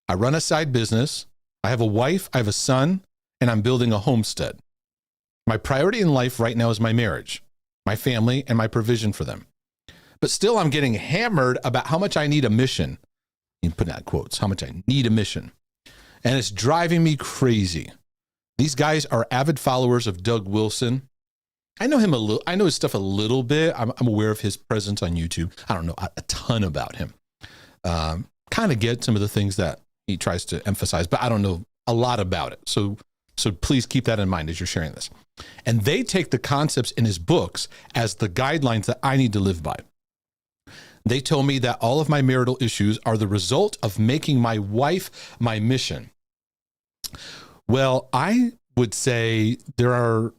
I run a side business, I have a wife, I have a son, and I'm building a homestead. My priority in life right now is my marriage, my family, and my provision for them. But still, I'm getting hammered about how much I need a mission. You put in that quotes, how much I need a mission. And it's driving me crazy. These guys are avid followers of Doug Wilson. I know him a little. I know his stuff a little bit. I'm aware of his presence on YouTube. I don't know a ton about him. Kind of get some of the things that he tries to emphasize, but I don't know a lot about it. So please keep that in mind as you're sharing this. And they take the concepts in his books as the guidelines that I need to live by. They told me that all of my marital issues are the result of making my wife my mission. Well, I would say there are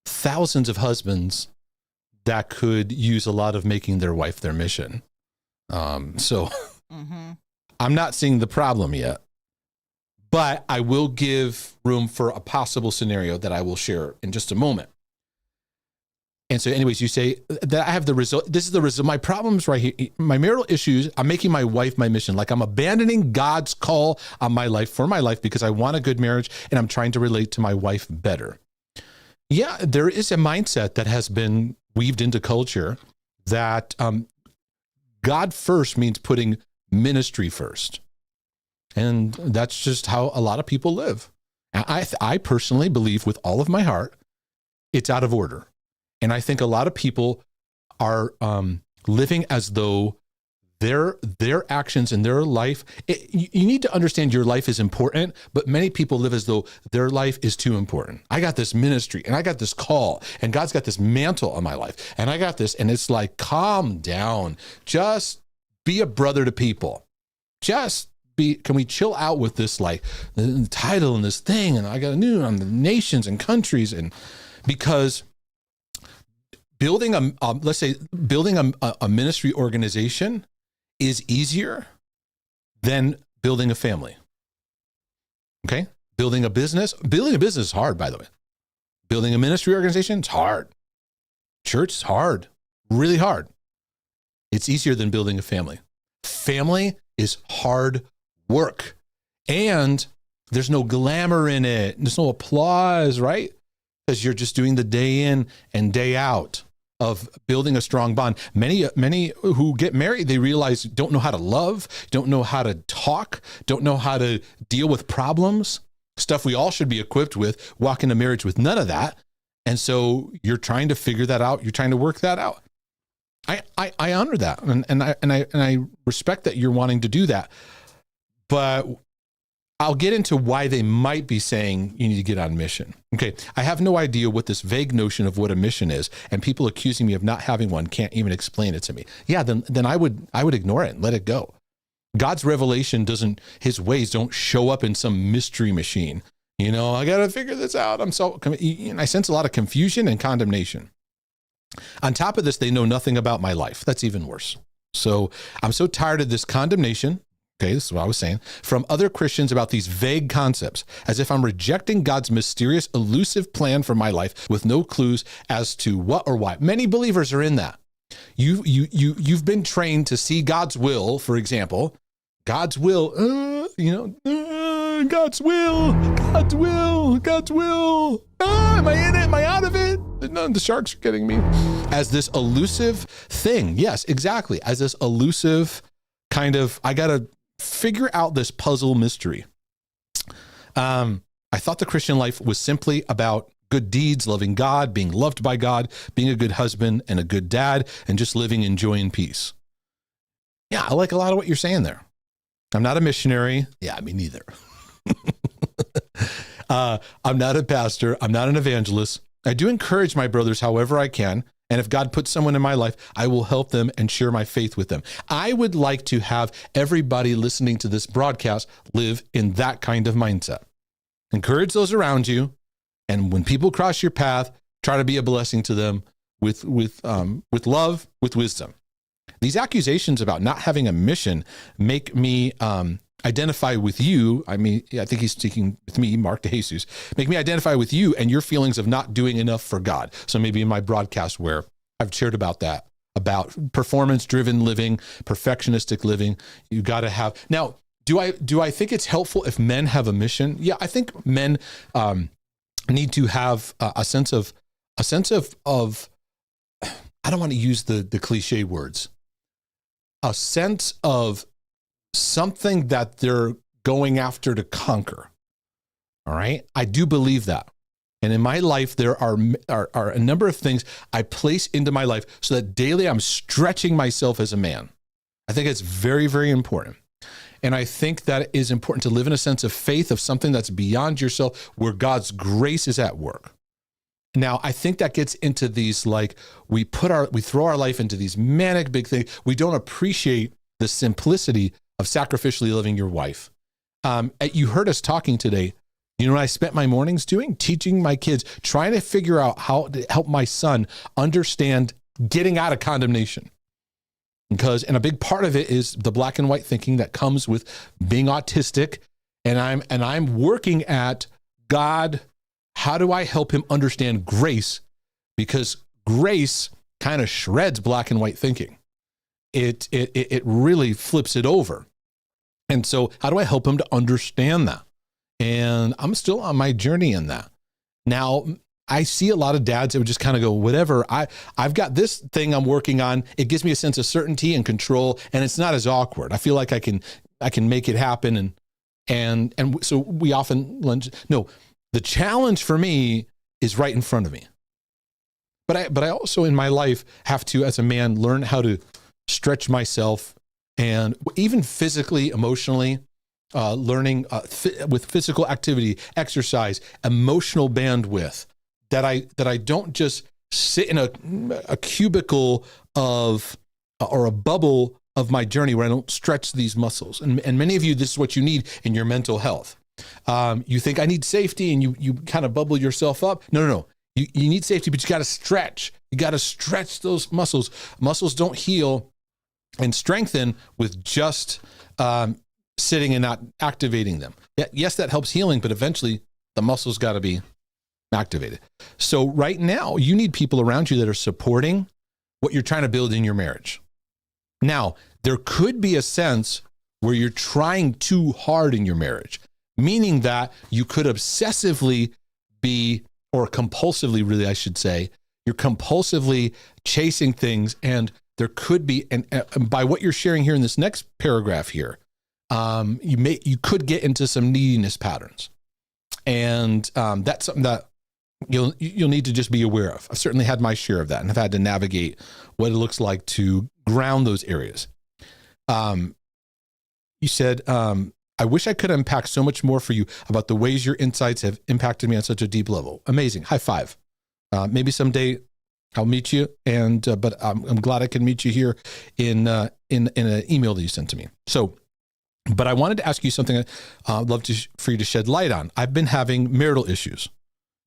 thousands of husbands that could use a lot of making their wife their mission. So I'm not seeing the problem yet, but I will give room for a possible scenario that I will share in just a moment. And so anyways, you say that I have the result. This is the result. My problems right here, my marital issues, I'm making my wife my mission. Like I'm abandoning God's call on my life for my life because I want a good marriage and I'm trying to relate to my wife better. Yeah, there is a mindset that has been weaved into culture that God first means putting ministry first. And that's just how a lot of people live. I personally believe with all of my heart, it's out of order. And I think a lot of people are living as though their actions in their life, you need to understand your life is important, but many people live as though their life is too important. I got this ministry and I got this call and God's got this mantle on my life and I got this. And it's like, calm down, just be a brother to people. Can we chill out with this, like the title and this thing? And I got a new on the nations and countries, and because building a ministry organization is easier than building a family. Okay? Building a business is hard, by the way. Building a ministry organization is hard. Church is hard, really hard. It's easier than building a family. Family is hard work. And there's no glamour in it. There's no applause, right? Because you're just doing the day in and day out of building a strong bond. Many who get married, they realize don't know how to love, don't know how to talk, don't know how to deal with problems, stuff we all should be equipped with, walk into marriage with none of that. And so you're trying to figure that out. You're trying to work that out. I honor that. And I respect that you're wanting to do that. But I'll get into why they might be saying you need to get on mission. Okay, I have no idea what this vague notion of what a mission is, and people accusing me of not having one can't even explain it to me. Yeah, then I would ignore it and let it go. God's revelation his ways don't show up in some mystery machine. I got to figure this out. I sense a lot of confusion and condemnation. On top of this, they know nothing about my life. That's even worse. So I'm so tired of this condemnation. Okay, this is what I was saying, from other Christians about these vague concepts, as if I'm rejecting God's mysterious, elusive plan for my life with no clues as to what or why. Many believers are in that. You've been trained to see God's will, for example. God's will, God's will. Am I in it? Am I out of it? No, the sharks are getting me. As this elusive thing. Yes, exactly. As this elusive kind of, I got to figure out this puzzle mystery. I thought the Christian life was simply about good deeds, loving God, being loved by God, being a good husband and a good dad, and just living in joy and peace. Yeah, I like a lot of what you're saying there. I'm not a missionary. Yeah, me neither. I'm not a pastor. I'm not an evangelist. I do encourage my brothers however I can. And if God puts someone in my life, I will help them and share my faith with them. I would like to have everybody listening to this broadcast live in that kind of mindset. Encourage those around you. And when people cross your path, try to be a blessing to them with love, with wisdom. These accusations about not having a mission make me identify with you. I mean, I think he's speaking with me, Mark de Jesus, make me identify with you and your feelings of not doing enough for God. So maybe in my broadcast where I've shared about that, about performance-driven living, perfectionistic living, you got to have. Now, do I think it's helpful if men have a mission? Yeah, I think men need to have a sense of. I don't want to use the cliche words. A sense of something that they're going after to conquer. All right. I do believe that. And in my life, there are a number of things I place into my life so that daily I'm stretching myself as a man. I think it's very, very important. And I think that it is important to live in a sense of faith of something that's beyond yourself, where God's grace is at work. Now, I think that gets into these, like, we throw our life into these manic big things. We don't appreciate the simplicity of sacrificially loving your wife. You heard us talking today. You know what I spent my mornings doing? Teaching my kids, trying to figure out how to help my son understand getting out of condemnation. And a big part of it is the black and white thinking that comes with being autistic. And I'm working at God. How do I help him understand grace? Because grace kind of shreds black and white thinking. It really flips it over. And so how do I help him to understand that? And I'm still on my journey in that. Now, I see a lot of dads that would just kind of go, whatever, I've got this thing I'm working on. It gives me a sense of certainty and control, and it's not as awkward. I feel like I can make it happen. And so we often lunge. No, the challenge for me is right in front of me. But I also in my life have to, as a man, learn how to stretch myself, and even physically, emotionally, learning with physical activity, exercise, emotional bandwidth, that I don't just sit in a cubicle of or a bubble of my journey where I don't stretch these muscles. And many of you, this is what you need in your mental health. You think I need safety, and you kind of bubble yourself up. No. You need safety, but you got to stretch. You got to stretch those muscles. Muscles don't heal and strengthen with just sitting and not activating them. Yes, that helps healing, but eventually the muscles got to be activated. So right now, you need people around you that are supporting what you're trying to build in your marriage. Now, there could be a sense where you're trying too hard in your marriage, meaning that you could obsessively be, or compulsively, really, I should say, you're compulsively chasing things, and there could be, and by what you're sharing here in this next paragraph here, you could get into some neediness patterns, and that's something that you'll need to just be aware of. I've certainly had my share of that, and I've had to navigate what it looks like to ground those areas. You said, I wish I could unpack so much more for you about the ways your insights have impacted me on such a deep level. Amazing. High five. Maybe someday I'll meet you, but I'm glad I can meet you here in an email that you sent to me. So, but I wanted to ask you something I'd love for you to shed light on. I've been having marital issues,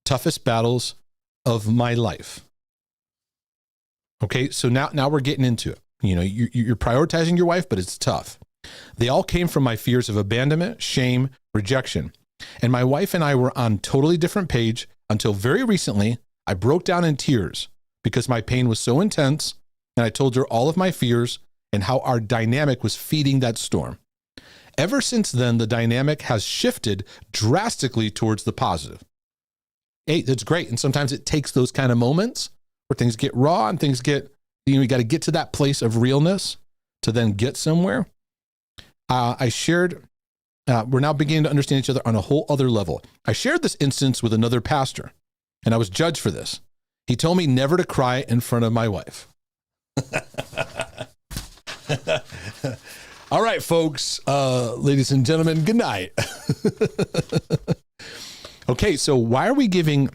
toughest battles of my life. Okay, so now we're getting into it. You know, you're prioritizing your wife, but it's tough. They all came from my fears of abandonment, shame, rejection. And my wife and I were on totally different page until very recently. I broke down in tears because my pain was so intense, and I told her all of my fears and how our dynamic was feeding that storm. Ever since then, the dynamic has shifted drastically towards the positive. Hey, that's great. And sometimes it takes those kind of moments where things get raw and things get, you got to get to that place of realness to then get somewhere. I shared, we're now beginning to understand each other on a whole other level. I shared this instance with another pastor, and I was judged for this. He told me never to cry in front of my wife. All right, folks, ladies and gentlemen, good night. Okay, so why are we giving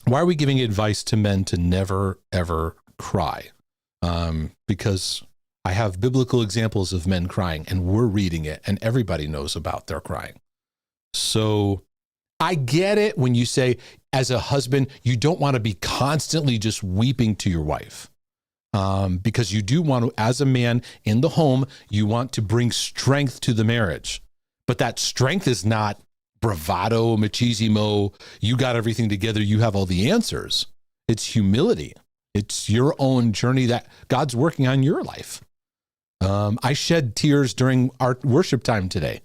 advice to men to never, ever cry? Because I have biblical examples of men crying, and we're reading it, and everybody knows about their crying. So I get it when you say, as a husband, you don't want to be constantly just weeping to your wife. Because you do want to, as a man in the home, you want to bring strength to the marriage. But that strength is not bravado, machismo, you got everything together, you have all the answers. It's humility. It's your own journey that God's working on your life. I shed tears during our worship time today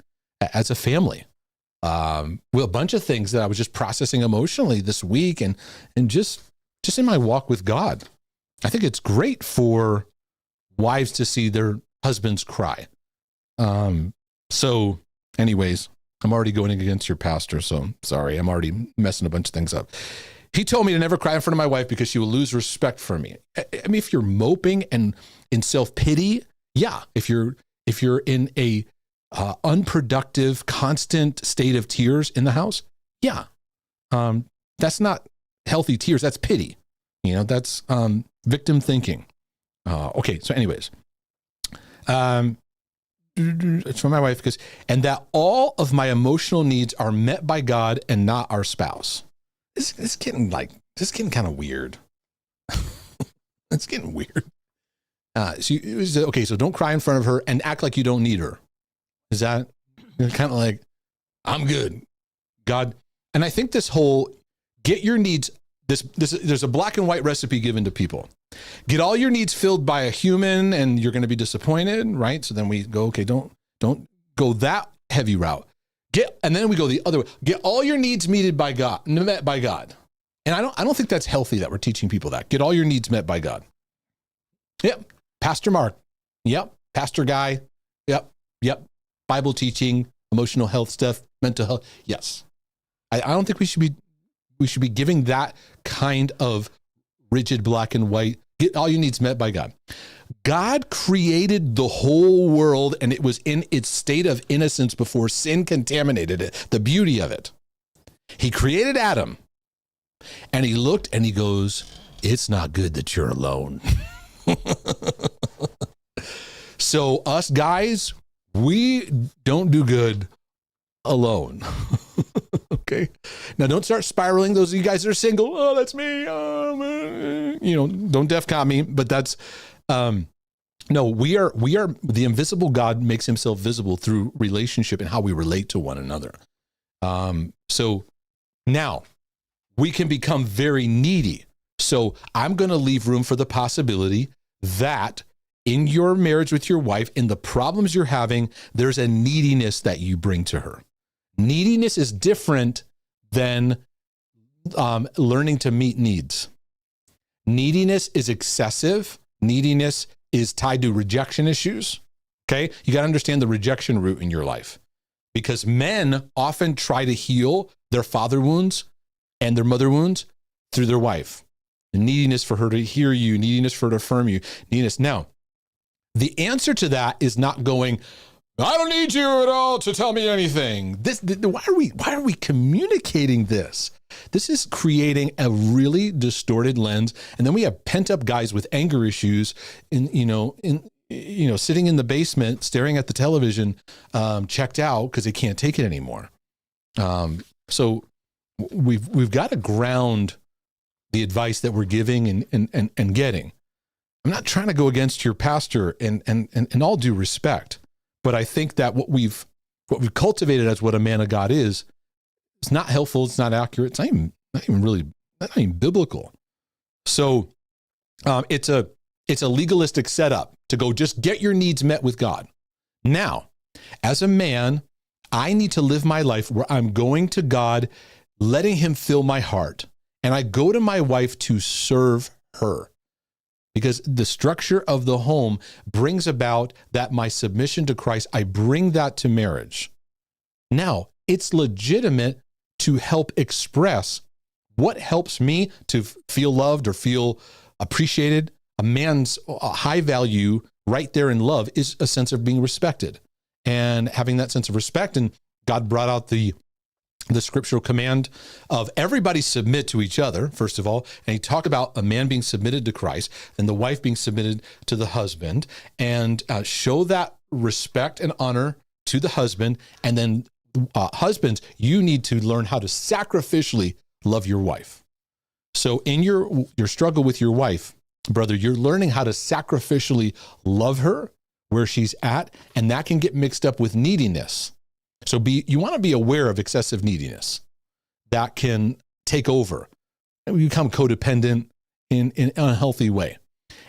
as a family. Well, a bunch of things that I was just processing emotionally this week and just in my walk with God. I think it's great for wives to see their husbands cry. So anyways, I'm already going against your pastor, so sorry. I'm already messing a bunch of things up. He told me to never cry in front of my wife because she will lose respect for me. I mean, if you're moping and in self-pity, yeah. If you're in a unproductive, constant state of tears in the house, yeah. That's not healthy tears. That's pity. That's victim thinking. Okay, so anyways. It's from my wife and that all of my emotional needs are met by God and not our spouse. It's getting kind of weird. It's getting weird. So don't cry in front of her and act like you don't need her. Is that kind of like, I'm good, God? And I think this whole get your needs, there's a black and white recipe given to people. Get all your needs filled by a human and you're going to be disappointed, right? So then we go, okay, don't go that heavy route. And then we go the other way. Get all your needs met by God. And I don't think that's healthy that we're teaching people that. Get all your needs met by God. Yep. Pastor Mark. Yep. Pastor Guy. Yep. Bible teaching, emotional health stuff, mental health. Yes. I don't think we should be giving that kind of rigid black and white. Get all your needs met by God. God created the whole world and it was in its state of innocence before sin contaminated it. The beauty of it. He created Adam and he looked and he goes, it's not good that you're alone. So us guys, we don't do good alone. Okay. Now don't start spiraling. Those of you guys that are single. Oh, that's me. Don't DEFCON me, but that's, no, we are the invisible God makes himself visible through relationship and how we relate to one another. So now we can become very needy. So I'm going to leave room for the possibility that in your marriage with your wife, in the problems you're having, there's a neediness that you bring to her. Neediness is different than learning to meet needs. Neediness is excessive. Neediness is tied to rejection issues. Okay. You got to understand the rejection root in your life because men often try to heal their father wounds and their mother wounds through their wife. The neediness for her to hear you, neediness for her to affirm you, neediness. Now, the answer to that is not going, I don't need you at all to tell me anything. Why are we communicating this? This is creating a really distorted lens. And then we have pent up guys with anger issues sitting in the basement, staring at the television, checked out because they can't take it anymore. So we've got to ground the advice that we're giving and getting. I'm not trying to go against your pastor and all due respect. But I think that what we've cultivated as what a man of God is not helpful. It's not accurate. It's not even biblical. So it's a legalistic setup to go just get your needs met with God. Now, as a man, I need to live my life where I'm going to God, letting him fill my heart. And I go to my wife to serve her because the structure of the home brings about that my submission to Christ, I bring that to marriage. Now, it's legitimate to help express what helps me to feel loved or feel appreciated. A man's high value right there in love is a sense of being respected and having that sense of respect. And God brought out the scriptural command of everybody submit to each other, first of all. And he talked about a man being submitted to Christ and the wife being submitted to the husband, and show that respect and honor to the husband. And then husbands, you need to learn how to sacrificially love your wife. So in your struggle with your wife, brother, you're learning how to sacrificially love her where she's at, and that can get mixed up with neediness. So you want to be aware of excessive neediness that can take over and become codependent in an unhealthy way.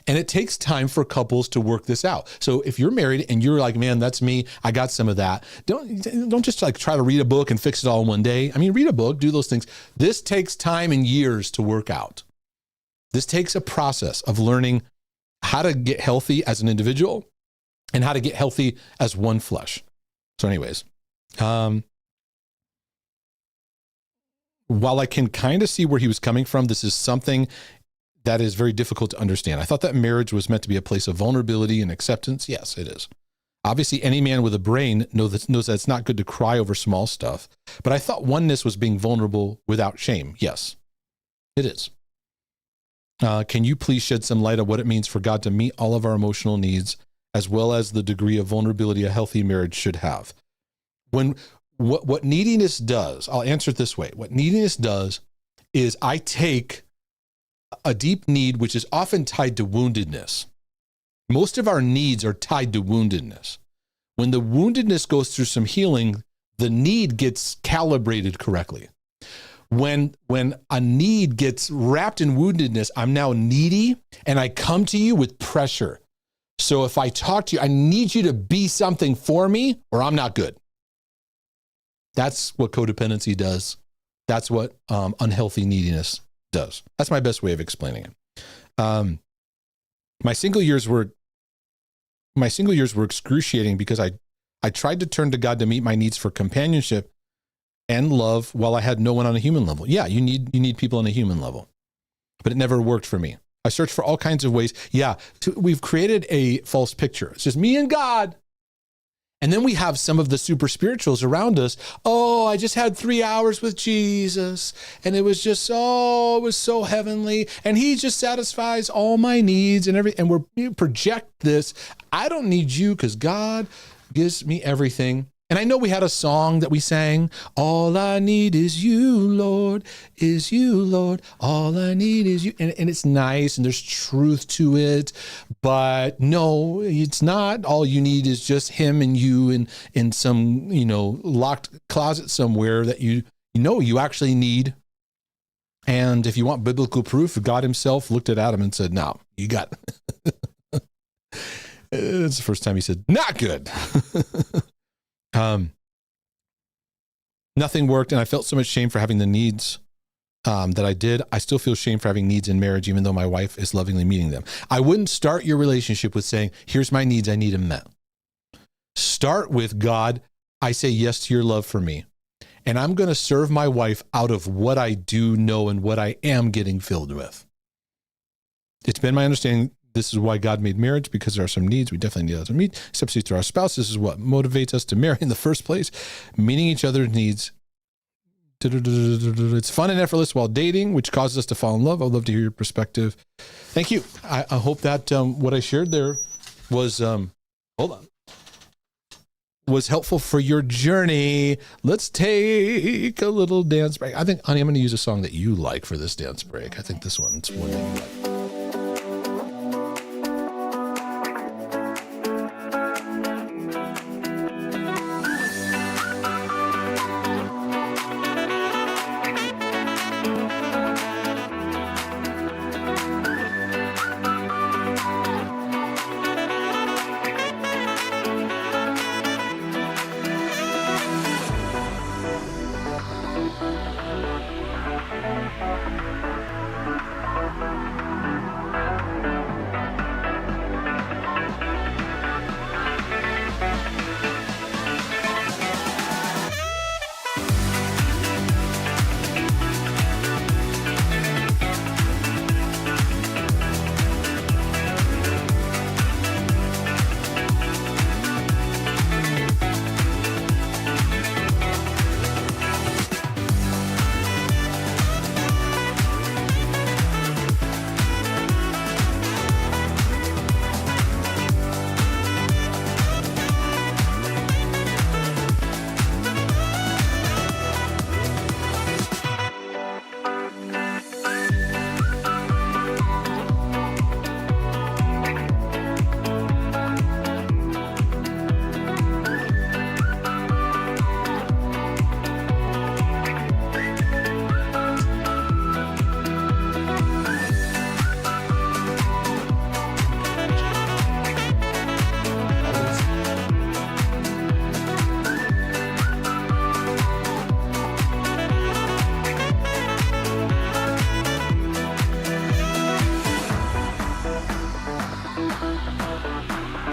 And it takes time for couples to work this out. So if you're married and you're like, man, that's me, I got some of that. Don't just like try to read a book and fix it all in one day. I mean, read a book, do those things. This takes time and years to work out. This takes a process of learning how to get healthy as an individual and how to get healthy as one flesh. So anyways, while I can kind of see where he was coming from, this is something that is very difficult to understand. I thought that marriage was meant to be a place of vulnerability and acceptance. Yes, it is. Obviously, any man with a brain knows that it's not good to cry over small stuff. But I thought oneness was being vulnerable without shame. Yes, it is. Can you please shed some light on what it means for God to meet all of our emotional needs, as well as the degree of vulnerability a healthy marriage should have? What neediness does, I'll answer it this way. What neediness does is I take a deep need, which is often tied to woundedness. Most of our needs are tied to woundedness. When the woundedness goes through some healing, the need gets calibrated correctly. When a need gets wrapped in woundedness, I'm now needy and I come to you with pressure. So if I talk to you, I need you to be something for me or I'm not good. That's what codependency does. That's what unhealthy neediness does. That's my best way of explaining it. My single years were excruciating because I tried to turn to God to meet my needs for companionship and love while I had no one on a human level. Yeah, you need people on a human level, but it never worked for me. I searched for all kinds of ways. Yeah, we've created a false picture. It's just me and God. And then we have some of the super spirituals around us. Oh, I just had 3 hours with Jesus and it was so heavenly. And he just satisfies all my needs and everything. And we project this. I don't need you because God gives me everything. And I know we had a song that we sang, all I need is you, Lord, is you, Lord. All I need is you. And it's nice and there's truth to it. But no, it's not. All you need is just him and you in some, locked closet somewhere that you actually need. And if you want biblical proof, God himself looked at Adam and said, no, you got it. It's the first time he said, not good. Nothing worked, and I felt so much shame for having the needs that I did. I still feel shame for having needs in marriage, even though my wife is lovingly meeting them. I wouldn't start your relationship with saying, here's my needs, I need them met. Start with, God, I say yes to your love for me, and I'm going to serve my wife out of what I do know and what I am getting filled with. It's been my understanding this is why God made marriage, because there are some needs we definitely need to meet, especially through our spouse. This is what motivates us to marry in the first place, meeting each other's needs. It's fun and effortless while dating, which causes us to fall in love. I'd love to hear your perspective. Thank you. I hope that what I shared there was, was helpful for your journey. Let's take a little dance break. I think, honey, I'm going to use a song that you like for this dance break. I think this one's one that you like.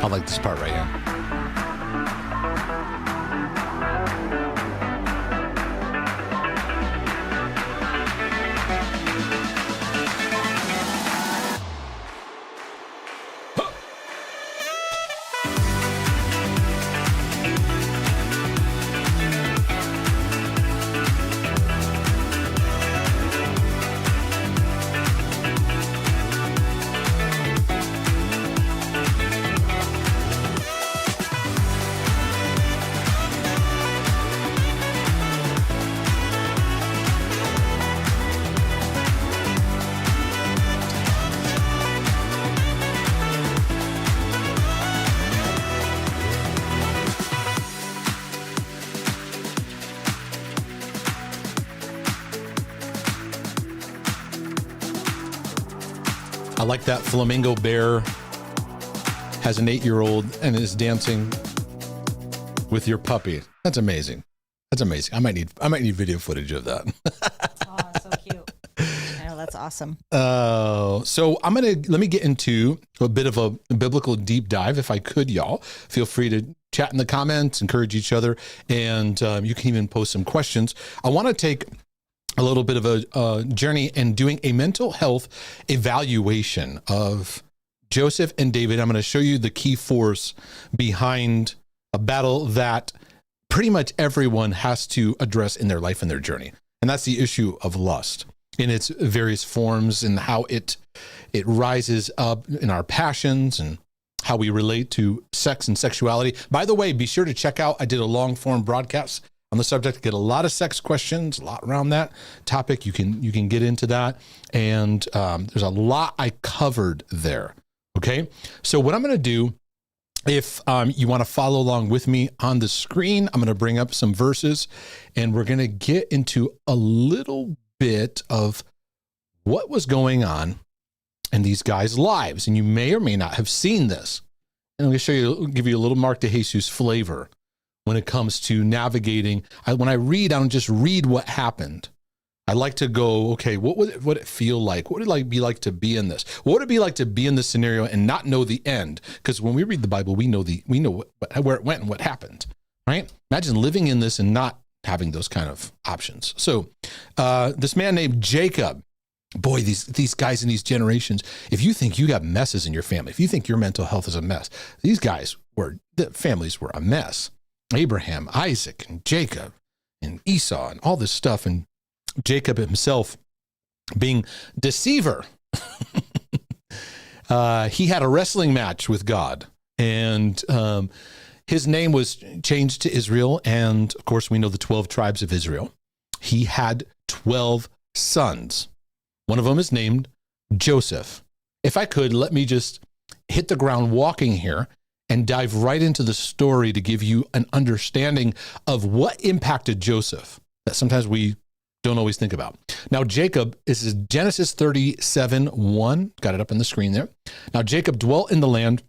I like this part right here. I like that flamingo bear has an 8-year-old and is dancing with your puppy. That's amazing. That's amazing. I might need video footage of that. Oh, so cute. I know, that's awesome. So let me get into a bit of a biblical deep dive, if I could, y'all. Feel free to chat in the comments, encourage each other, and you can even post some questions. I want to take a little bit of a journey in doing a mental health evaluation of Joseph and David. I'm going to show you the key force behind a battle that pretty much everyone has to address in their life and their journey. And that's the issue of lust in its various forms and how it rises up in our passions and how we relate to sex and sexuality. By the way, be sure to check out, I did a long form broadcast on the subject, get a lot of sex questions, a lot around that topic. You can get into that. And there's a lot I covered there. Okay. So what I'm going to do, if you want to follow along with me on the screen, I'm going to bring up some verses and we're going to get into a little bit of what was going on in these guys' lives. And you may or may not have seen this. And I'm going to give you a little Mark DeJesus flavor when it comes to navigating. When I read, I don't just read what happened. I like to go, okay, what would it feel like? What would it be like to be in this? What would it be like to be in this scenario and not know the end? Because when we read the Bible, we know where it went and what happened, right? Imagine living in this and not having those kind of options. So this man named Jacob, boy, these guys in these generations, if you think you got messes in your family, if you think your mental health is a mess, the families were a mess. Abraham, Isaac, and Jacob, and Esau, and all this stuff. And Jacob himself being deceiver. He had a wrestling match with God, and his name was changed to Israel. And of course, we know the 12 tribes of Israel. He had 12 sons. One of them is named Joseph. If I could, let me just hit the ground walking here and dive right into the story to give you an understanding of what impacted Joseph that sometimes we don't always think about. Now, Jacob, this is Genesis 37:1. Got it up on the screen there. Now, Jacob dwelt in the land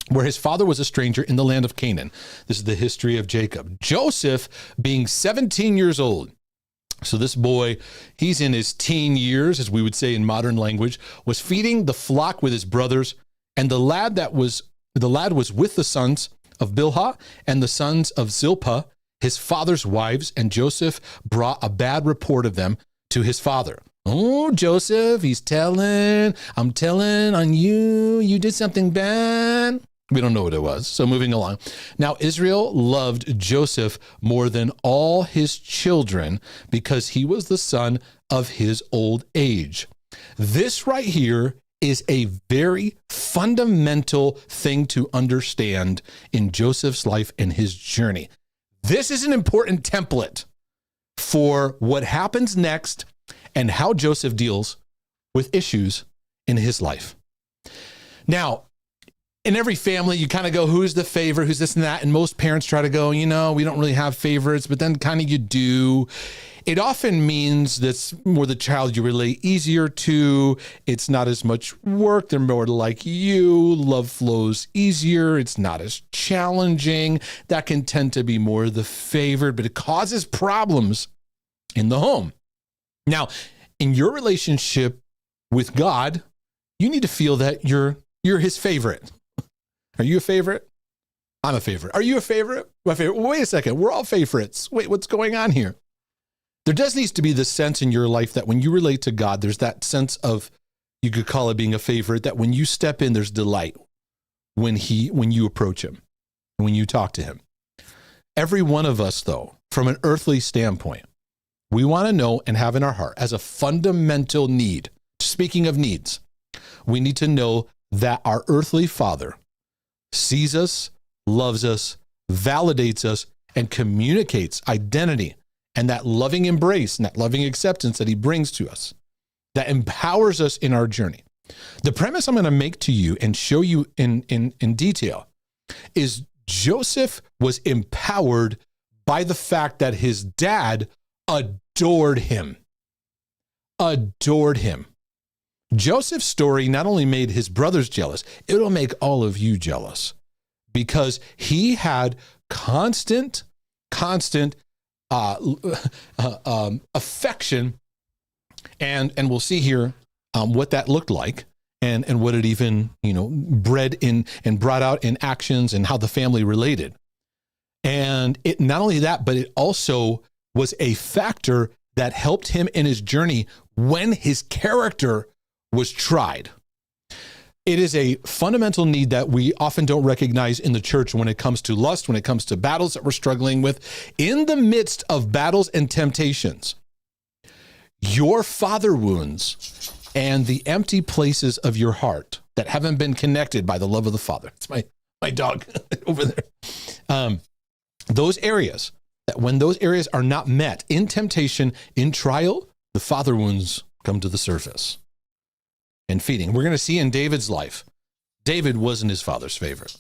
where his father was a stranger in the land of Canaan. This is the history of Jacob. Joseph being 17 years old. So this boy, he's in his teen years, as we would say in modern language, was feeding the flock with his brothers, and the lad was with the sons of Bilhah and the sons of Zilpah, his father's wives, and Joseph brought a bad report of them to his father. Oh, Joseph, I'm telling on you, you did something bad. We don't know what it was. So moving along. Now, Israel loved Joseph more than all his children because he was the son of his old age. This right here is a very fundamental thing to understand in Joseph's life and his journey. This is an important template for what happens next and how Joseph deals with issues in his life. Now, in every family, you kind of go, who's the favorite, who's this and that? And most parents try to go, we don't really have favorites, but then kind of you do. It often means that's more the child you relate easier to. It's not as much work. They're more like you. Love flows easier. It's not as challenging. That can tend to be more the favorite, but it causes problems in the home. Now, in your relationship with God, you need to feel that you're his favorite. Are you a favorite? I'm a favorite. Are you a favorite? My favorite. Wait a second. We're all favorites. Wait, what's going on here? There does needs to be this sense in your life that when you relate to God, there's that sense of, you could call it being a favorite, that when you step in, there's delight when you approach him, when you talk to him. Every one of us, though, from an earthly standpoint, we want to know and have in our heart as a fundamental need. Speaking of needs, we need to know that our earthly Father sees us, loves us, validates us, and communicates identity and that loving embrace and that loving acceptance that he brings to us, that empowers us in our journey. The premise I'm going to make to you and show you in detail is Joseph was empowered by the fact that his dad adored him. Adored him. Joseph's story not only made his brothers jealous, it'll make all of you jealous, because he had constant affection, and we'll see here what that looked like, and what it even bred in and brought out in actions, and how the family related. And it not only that, but it also was a factor that helped him in his journey when his character was tried. It is a fundamental need that we often don't recognize in the church when it comes to lust, when it comes to battles that we're struggling with. In the midst of battles and temptations, your father wounds and the empty places of your heart that haven't been connected by the love of the Father. It's my dog over there. Those areas, that when those areas are not met in temptation, in trial, the father wounds come to the surface. And feeding. We're going to see in David's life, David wasn't his father's favorite.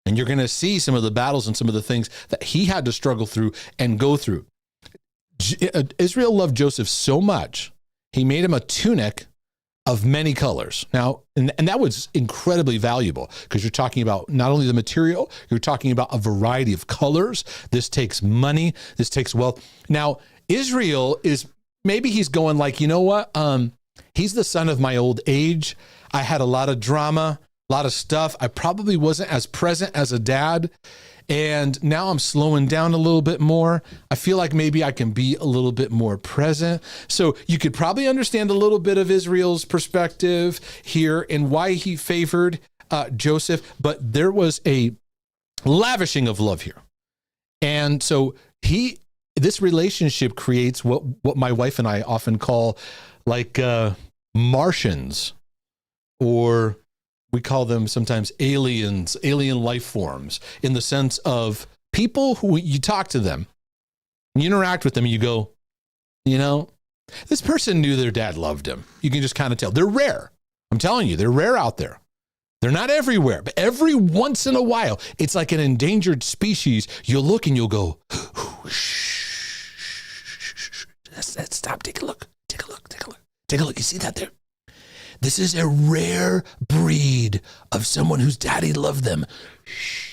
And you're going to see some of the battles and some of the things that he had to struggle through and go through. Israel loved Joseph so much, he made him a tunic of many colors. Now, and that was incredibly valuable, because you're talking about not only the material, you're talking about a variety of colors. This takes money. This takes wealth. Now, Israel is, maybe he's going like, you know what? He's the son of my old age. I had a lot of drama, a lot of stuff. I probably wasn't as present as a dad. And now I'm slowing down a little bit more. I feel like maybe I can be a little bit more present. So you could probably understand a little bit of Israel's perspective here and why he favored Joseph. But there was a lavishing of love here. And so this relationship creates what my wife and I often call like Martians, or we call them sometimes aliens, alien life forms, in the sense of people who you talk to them, you interact with them, and you go, this person knew their dad loved him. You can just kind of tell. They're rare. I'm telling you, they're rare out there. They're not everywhere, but every once in a while, it's like an endangered species. You'll look and you'll go, shh, stop, take a look. Take a look. You see that there? This is a rare breed of someone whose daddy loved them. Shh.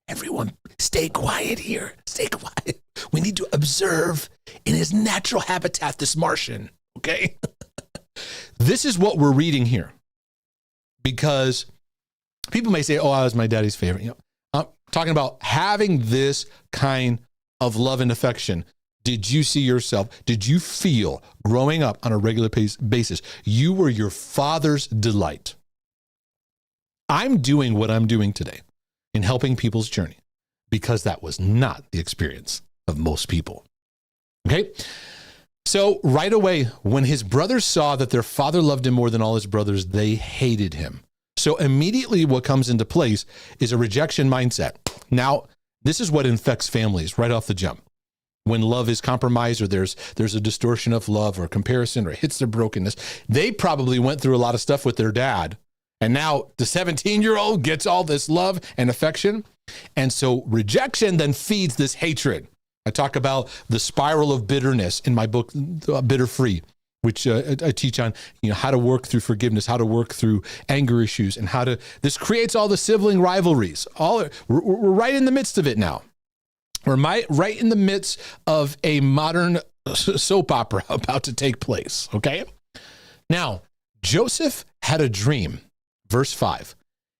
Everyone, stay quiet here. Stay quiet. We need to observe in his natural habitat, this Martian, okay? This is what we're reading here. Because people may say, I was my daddy's favorite. I'm talking about having this kind of love and affection. Did you see yourself? Did you feel growing up on a regular basis, you were your father's delight? I'm doing what I'm doing today in helping people's journey because that was not the experience of most people. Okay? So right away, when his brothers saw that their father loved him more than all his brothers, they hated him. So immediately what comes into place is a rejection mindset. Now, this is what infects families right off the jump. When love is compromised, or there's a distortion of love or comparison, or it hits their brokenness, they probably went through a lot of stuff with their dad. And now the 17-year-old gets all this love and affection. And so rejection then feeds this hatred. I talk about the spiral of bitterness in my book, Bitter Free, which I teach on, how to work through forgiveness, how to work through anger issues, and this creates all the sibling rivalries. We're right in the midst of it now. We're right in the midst of a modern soap opera about to take place, okay? Now, Joseph had a dream, verse 5,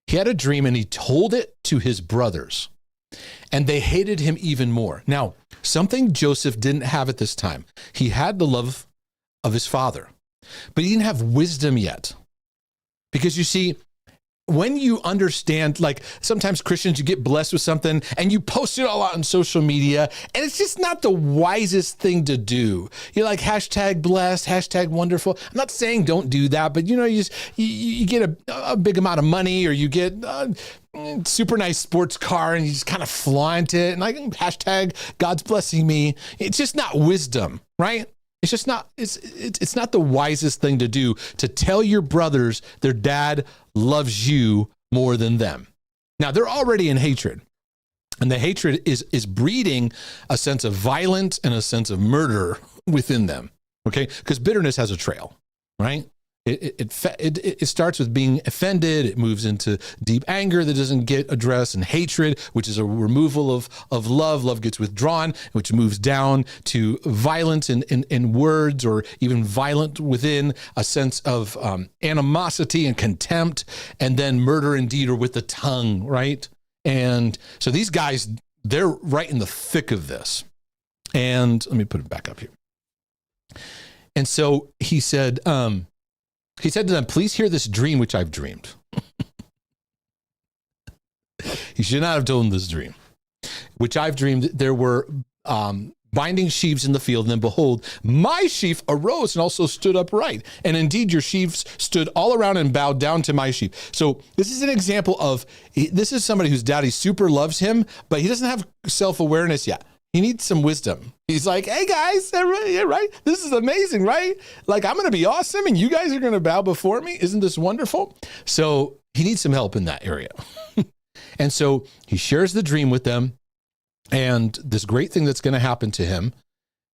he had a dream and he told it to his brothers, and they hated him even more. Now, something Joseph didn't have at this time. He had the love of his father, but he didn't have wisdom yet. Because you see, when you understand, like sometimes Christians, you get blessed with something and you post it all out on social media, and it's just not the wisest thing to do. You're like hashtag blessed, hashtag wonderful. I'm not saying don't do that, but you get a big amount of money, or you get a super nice sports car and you just kind of flaunt it and like hashtag God's blessing me. It's just not wisdom, right? It's just not, it's not the wisest thing to do, to tell your brothers their dad loves you more than them. Now, they're already in hatred, and the hatred is breeding a sense of violence and a sense of murder within them, okay? Because bitterness has a trail, right? It starts with being offended. It moves into deep anger that doesn't get addressed, and hatred, which is a removal of love. Love gets withdrawn, which moves down to violence in words, or even violent within a sense of animosity and contempt, and then murder in deed or with the tongue, right? And so these guys, they're right in the thick of this. And let me put it back up here. And so he said to them, please hear this dream which I've dreamed. He should not have told them this dream, which I've dreamed. There were binding sheaves in the field, and then behold, my sheaf arose and also stood upright. And indeed, your sheaves stood all around and bowed down to my sheaf. So this is an example of, this is somebody whose daddy super loves him, but he doesn't have self-awareness yet. He needs some wisdom. He's like, hey guys, yeah, right? This is amazing, right? Like, I'm going to be awesome and you guys are going to bow before me. Isn't this wonderful? So he needs some help in that area. And so he shares the dream with them and this great thing that's going to happen to him.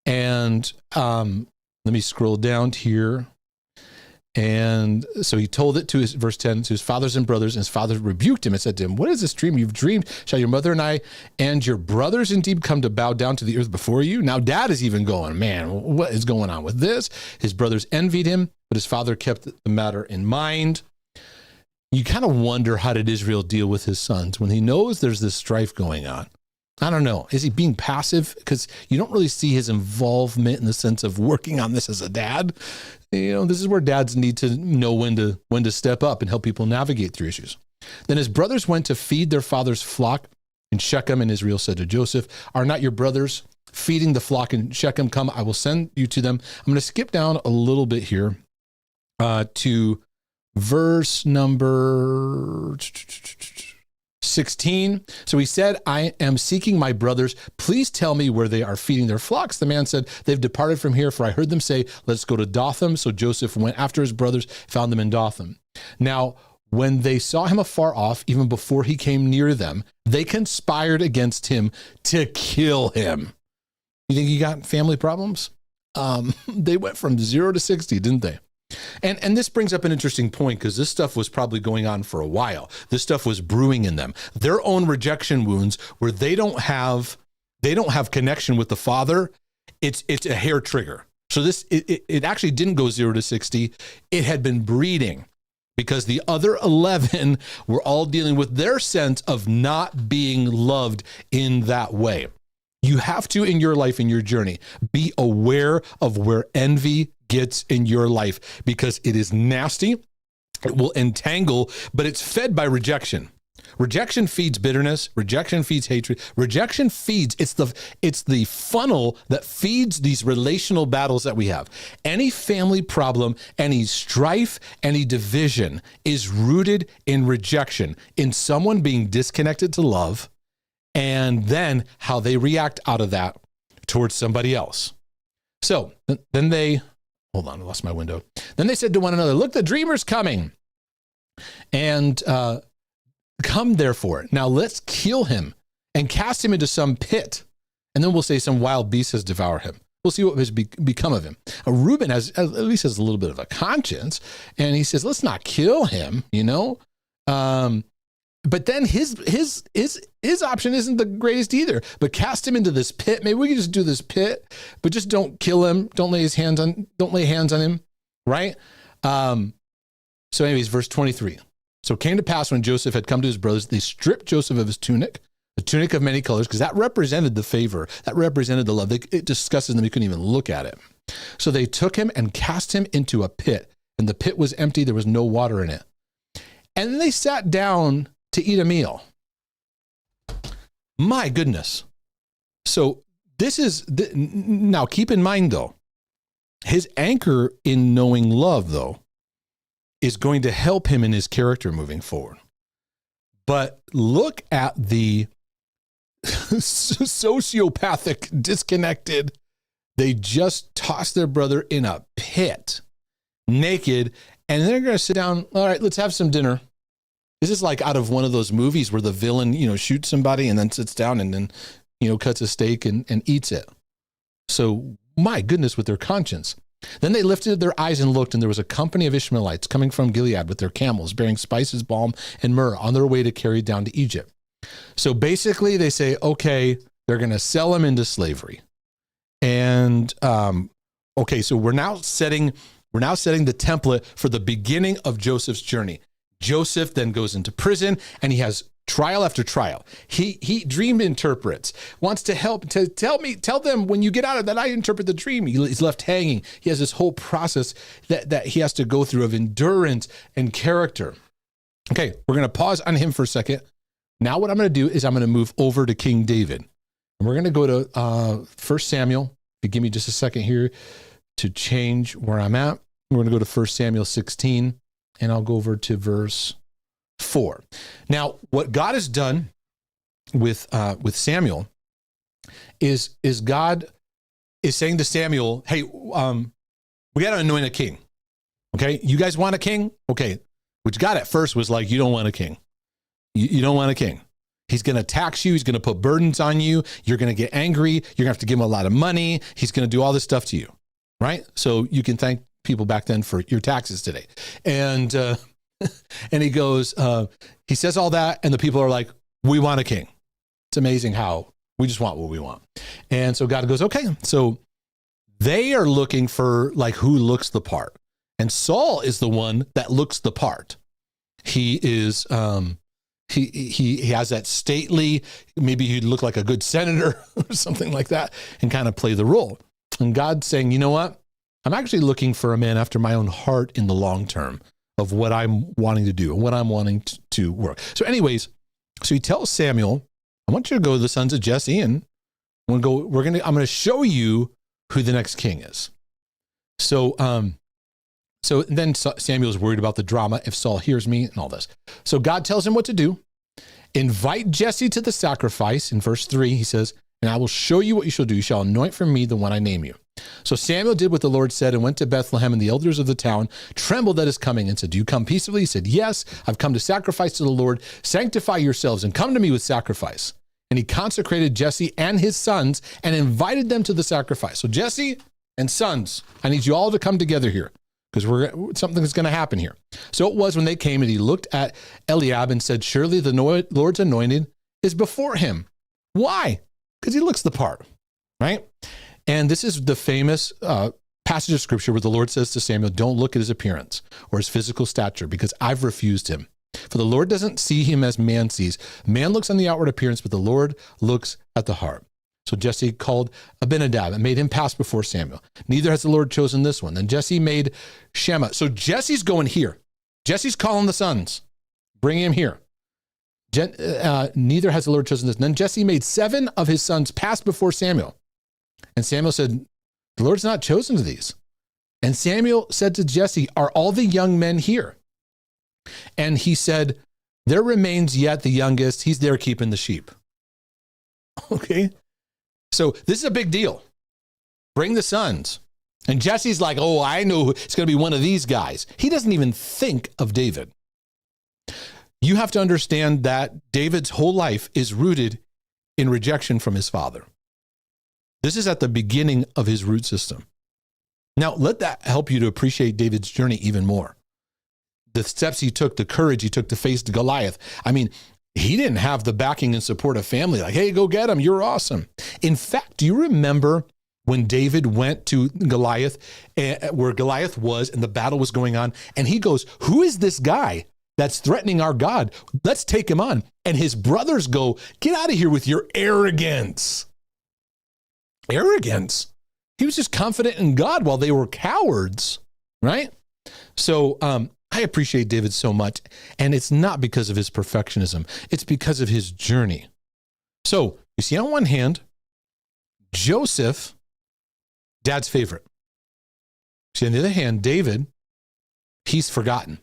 And let me scroll down here. And so he told it to his, verse 10, to his fathers and brothers, and his father rebuked him and said to him, what is this dream you've dreamed? Shall your mother and I and your brothers indeed come to bow down to the earth before you? Now dad is even going, man, what is going on with this? His brothers envied him, but his father kept the matter in mind. You kind of wonder, how did Israel deal with his sons when he knows there's this strife going on? I don't know. Is he being passive? Because you don't really see his involvement in the sense of working on this as a dad. This is where dads need to know when to step up and help people navigate through issues. Then his brothers went to feed their father's flock in Shechem, and Israel said to Joseph, are not your brothers feeding the flock in Shechem? Come, I will send you to them. I'm going to skip down a little bit here to verse number 16. So he said, I am seeking my brothers. Please tell me where they are feeding their flocks. The man said, they've departed from here, for I heard them say, let's go to Dothan. So Joseph went after his brothers, found them in Dothan. Now, when they saw him afar off, even before he came near them, they conspired against him to kill him. You think he got family problems? They went from 0 to 60, didn't they? And this brings up an interesting point, because this stuff was probably going on for a while. This stuff was brewing in them. Their own rejection wounds, where they don't have connection with the father. It's a hair trigger. So it actually didn't go 0 to 60. It had been breeding, because the other 11 were all dealing with their sense of not being loved in that way. You have to, in your life, in your journey, be aware of where envy gets in your life, because it is nasty. It will entangle, but it's fed by rejection. Rejection feeds bitterness. Rejection feeds hatred. Rejection feeds, it's the funnel that feeds these relational battles that we have. Any family problem, any strife, any division is rooted in rejection, in someone being disconnected to love, and then how they react out of that towards somebody else. So then hold on, I lost my window. Then they said to one another, look, the dreamer's coming. And come therefore, now let's kill him and cast him into some pit. And then we'll say some wild beast has devoured him. We'll see what has become of him. Reuben at least has a little bit of a conscience. And he says, let's not kill him, But then his option isn't the greatest either. But cast him into this pit. Maybe we can just do this pit, but just don't kill him. Don't lay hands on him. Right? So anyways, verse 23. So it came to pass when Joseph had come to his brothers, they stripped Joseph of his tunic, the tunic of many colors, because that represented the favor. That represented the love. It disgusted them. They couldn't even look at it. So they took him and cast him into a pit, and the pit was empty. There was no water in it. And then they sat down to eat a meal. My goodness. So this is, now keep in mind though, his anchor in knowing love though, is going to help him in his character moving forward. But look at the sociopathic, disconnected, they just tossed their brother in a pit, naked, and they're going to sit down. All right, let's have some dinner. This is like out of one of those movies where the villain, shoots somebody and then sits down and then, cuts a steak and eats it. So my goodness, with their conscience. Then they lifted their eyes and looked, and there was a company of Ishmaelites coming from Gilead with their camels, bearing spices, balm, and myrrh on their way to carry down to Egypt. So basically they say, okay, they're going to sell him into slavery. And, okay, so we're now setting the template for the beginning of Joseph's journey. Joseph then goes into prison, and he has trial after trial. He dream interprets, wants to help, to tell them when you get out of that, I interpret the dream. He's left hanging. He has this whole process that he has to go through of endurance and character. Okay, we're going to pause on him for a second. Now what I'm going to do is I'm going to move over to King David. And we're going to go to 1 Samuel. If you give me just a second here to change where I'm at. We're going to go to 1 Samuel 16, and I'll go over to verse 4. Now, what God has done with Samuel is God is saying to Samuel, hey, we got to anoint a king. Okay, you guys want a king? Okay, which God at first was like, you don't want a king. You don't want a king. He's going to tax you. He's going to put burdens on you. You're going to get angry. You're going to have to give him a lot of money. He's going to do all this stuff to you, right? So you can thank people back then for your taxes today. And he goes, he says all that, and the people are like, we want a king. It's amazing how we just want what we want. And so God goes, okay. So they are looking for like who looks the part. And Saul is the one that looks the part. He is, he has that stately, maybe he'd look like a good senator or something like that and kind of play the role. And God's saying, you know what? I'm actually looking for a man after my own heart in the long term of what I'm wanting to do and what I'm wanting to work. So anyways, so he tells Samuel, I want you to go to the sons of Jesse and I'm going to show you who the next king is. So then Samuel's worried about the drama if Saul hears me and all this. So God tells him what to do. Invite Jesse to the sacrifice. In verse 3, he says, and I will show you what you shall do. You shall anoint for me the one I name you. So Samuel did what the Lord said and went to Bethlehem, and the elders of the town trembled at his coming and said, do you come peaceably? He said, yes, I've come to sacrifice to the Lord. Sanctify yourselves and come to me with sacrifice. And he consecrated Jesse and his sons and invited them to the sacrifice. So Jesse and sons, I need you all to come together here because something is going to happen here. So it was when they came and he looked at Eliab and said, surely the Lord's anointed is before him. Why? Because he looks the part, right? And this is the famous passage of scripture where the Lord says to Samuel, don't look at his appearance or his physical stature because I've refused him. For the Lord doesn't see him as man sees. Man looks on the outward appearance, but the Lord looks at the heart. So Jesse called Abinadab and made him pass before Samuel. Neither has the Lord chosen this one. Then Jesse made Shammah. So Jesse's going here. Jesse's calling the sons, bringing him here. Neither has the Lord chosen this. And then Jesse made 7 of his sons pass before Samuel. And Samuel said, the Lord's not chosen these. And Samuel said to Jesse, are all the young men here? And he said, there remains yet the youngest. He's there keeping the sheep. Okay. So this is a big deal. Bring the sons. And Jesse's like, oh, I know it's going to be one of these guys. He doesn't even think of David. You have to understand that David's whole life is rooted in rejection from his father. This is at the beginning of his root system. Now, let that help you to appreciate David's journey even more. The steps he took, the courage he took to face Goliath. I mean, he didn't have the backing and support of family like, hey, go get him. You're awesome. In fact, do you remember when David went to Goliath, where Goliath was and the battle was going on? And he goes, who is this guy that's threatening our God. Let's take him on. And his brothers go, get out of here with your arrogance. Arrogance. He was just confident in God while they were cowards, right? So I appreciate David so much. And it's not because of his perfectionism. It's because of his journey. So you see, on one hand, Joseph, dad's favorite. See, on the other hand, David, he's forgotten.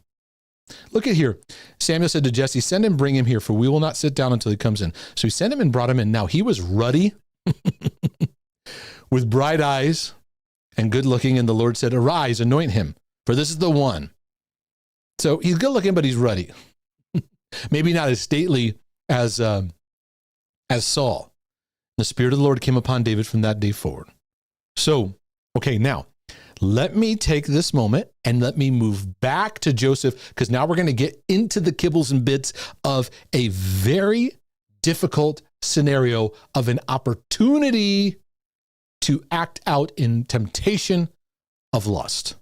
Look at here. Samuel said to Jesse, send him, bring him here, for we will not sit down until he comes in. So he sent him and brought him in. Now he was ruddy with bright eyes and good looking. And the Lord said, arise, anoint him, for this is the one. So he's good looking, but he's ruddy. Maybe not as stately as Saul. The Spirit of the Lord came upon David from that day forward. So, okay, now let me take this moment and let me move back to Joseph, because now we're going to get into the kibbles and bits of a very difficult scenario of an opportunity to act out in temptation of lust.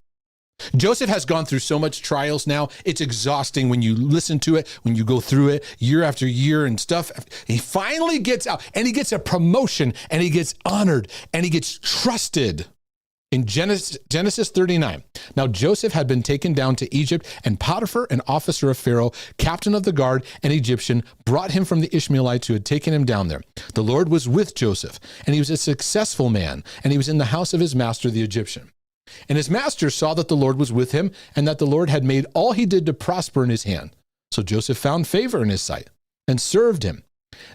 Joseph has gone through so much trials now. It's exhausting when you listen to it, when you go through it year after year and stuff. He finally gets out and he gets a promotion and he gets honored and he gets trusted. In Genesis 39, now Joseph had been taken down to Egypt, and Potiphar, an officer of Pharaoh, captain of the guard, an Egyptian, brought him from the Ishmaelites who had taken him down there. The Lord was with Joseph, and he was a successful man, and he was in the house of his master, the Egyptian. And his master saw that the Lord was with him, and that the Lord had made all he did to prosper in his hand. So Joseph found favor in his sight and served him.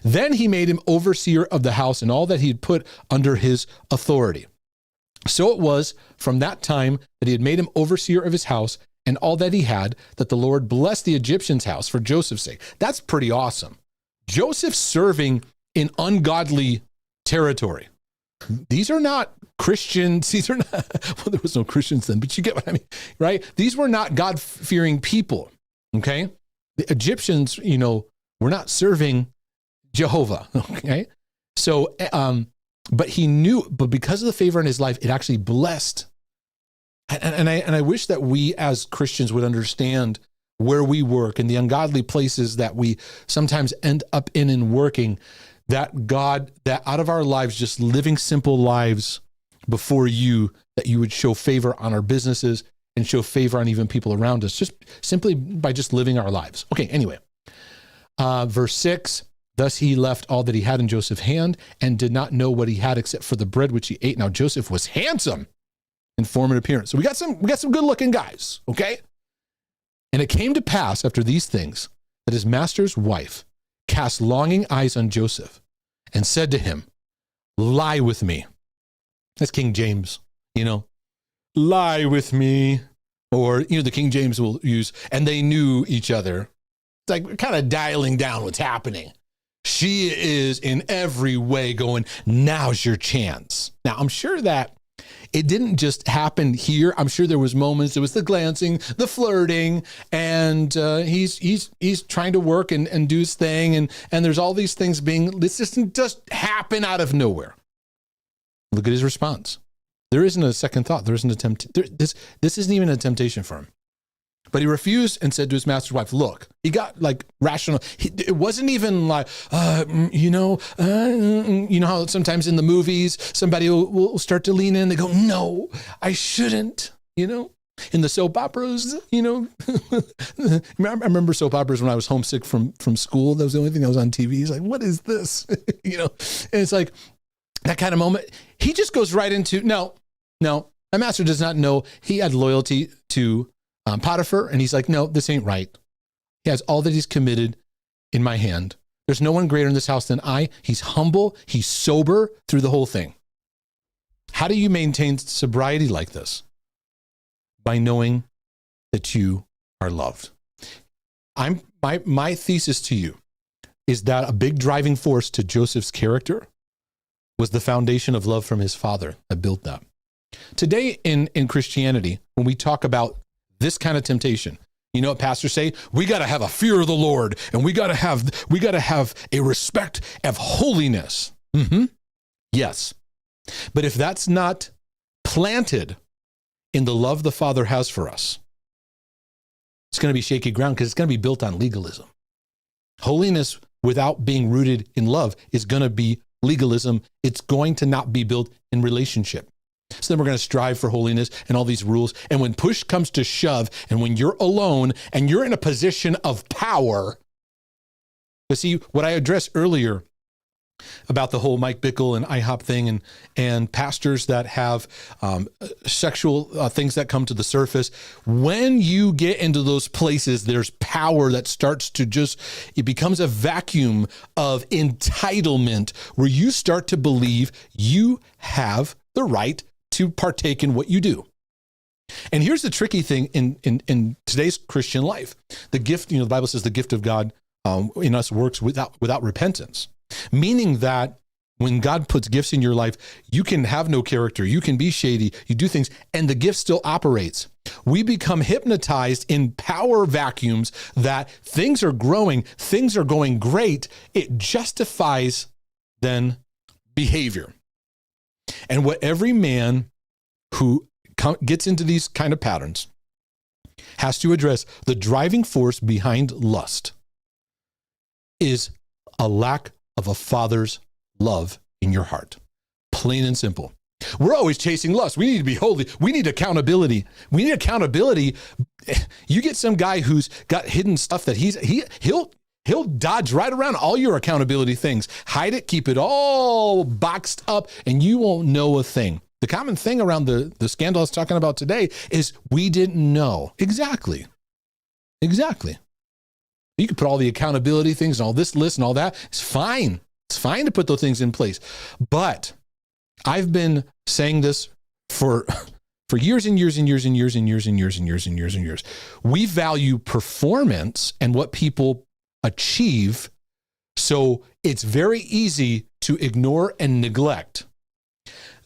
Then he made him overseer of the house and all that he had put under his authority. So it was from that time that he had made him overseer of his house and all that he had, that the Lord blessed the Egyptian's house for Joseph's sake. That's pretty awesome. Joseph serving in ungodly territory. These are not Christians. These are not, well, there was no Christians then, but you get what I mean, right? These were not God-fearing people, okay? The Egyptians, were not serving Jehovah, okay? So, but he knew, but because of the favor in his life, it actually blessed. And I wish that we as Christians would understand where we work and the ungodly places that we sometimes end up in working, that God, that out of our lives, just living simple lives before you, that you would show favor on our businesses and show favor on even people around us, just simply by just living our lives. Okay, anyway, verse 6, thus he left all that he had in Joseph's hand and did not know what he had except for the bread which he ate. Now Joseph was handsome in form and appearance. So we got some good looking guys, okay? And it came to pass after these things that his master's wife cast longing eyes on Joseph and said to him, lie with me. That's King James, lie with me. Or, the King James will use, and they knew each other. It's like kind of dialing down what's happening. She is in every way going, now's your chance. Now, I'm sure that it didn't just happen here. I'm sure there was moments, there was the glancing, the flirting, and he's trying to work and do his thing. And there's all these things this doesn't just happen out of nowhere. Look at his response. There isn't a second thought. There isn't a temptation. This isn't even a temptation for him. But he refused and said to his master's wife, look, he got rational. It wasn't even like, you know how sometimes in the movies, somebody will start to lean in. They go, no, I shouldn't, in the soap operas, I remember soap operas when I was homesick from school. That was the only thing that was on TV. He's like, what is this? And it's like that kind of moment. He just goes right into, no, my master does not know. He had loyalty to Potiphar, and he's like, no, this ain't right. He has all that he's committed in my hand. There's no one greater in this house than I. He's humble. He's sober through the whole thing. How do you maintain sobriety like this? By knowing that you are loved. My thesis to you is that a big driving force to Joseph's character was the foundation of love from his father that built that. Today in Christianity, when we talk about this kind of temptation, you know what pastors say? We got to have a fear of the Lord, and we got to have a respect of holiness. Mm-hmm. Yes. But if that's not planted in the love the Father has for us, it's going to be shaky ground because it's going to be built on legalism. Holiness without being rooted in love is going to be legalism. It's going to not be built in relationship. So then we're going to strive for holiness and all these rules. And when push comes to shove, and when you're alone and you're in a position of power, but see what I addressed earlier about the whole Mike Bickle and IHOP thing and pastors that have sexual things that come to the surface. When you get into those places, there's power that starts to it becomes a vacuum of entitlement where you start to believe you have the right to partake in what you do. And here's the tricky thing in today's Christian life. The gift, the Bible says the gift of God in us works without repentance. Meaning that when God puts gifts in your life, you can have no character, you can be shady, you do things, and the gift still operates. We become hypnotized in power vacuums that things are growing, things are going great. It justifies then behavior. And what every man who gets into these kind of patterns has to address, the driving force behind lust is a lack of a father's love in your heart. Plain and simple. We're always chasing lust. We need to be holy. We need accountability. We need accountability. You get some guy who's got hidden stuff that he'll dodge right around all your accountability things. Hide it, keep it all boxed up, and you won't know a thing. The common thing around the scandal I was talking about today is we didn't know. Exactly. You can put all the accountability things and all this list and all that. It's fine. It's fine to put those things in place. But I've been saying this for years and years and years and years and years and years and years and years and years. We value performance and what people achieve. So it's very easy to ignore and neglect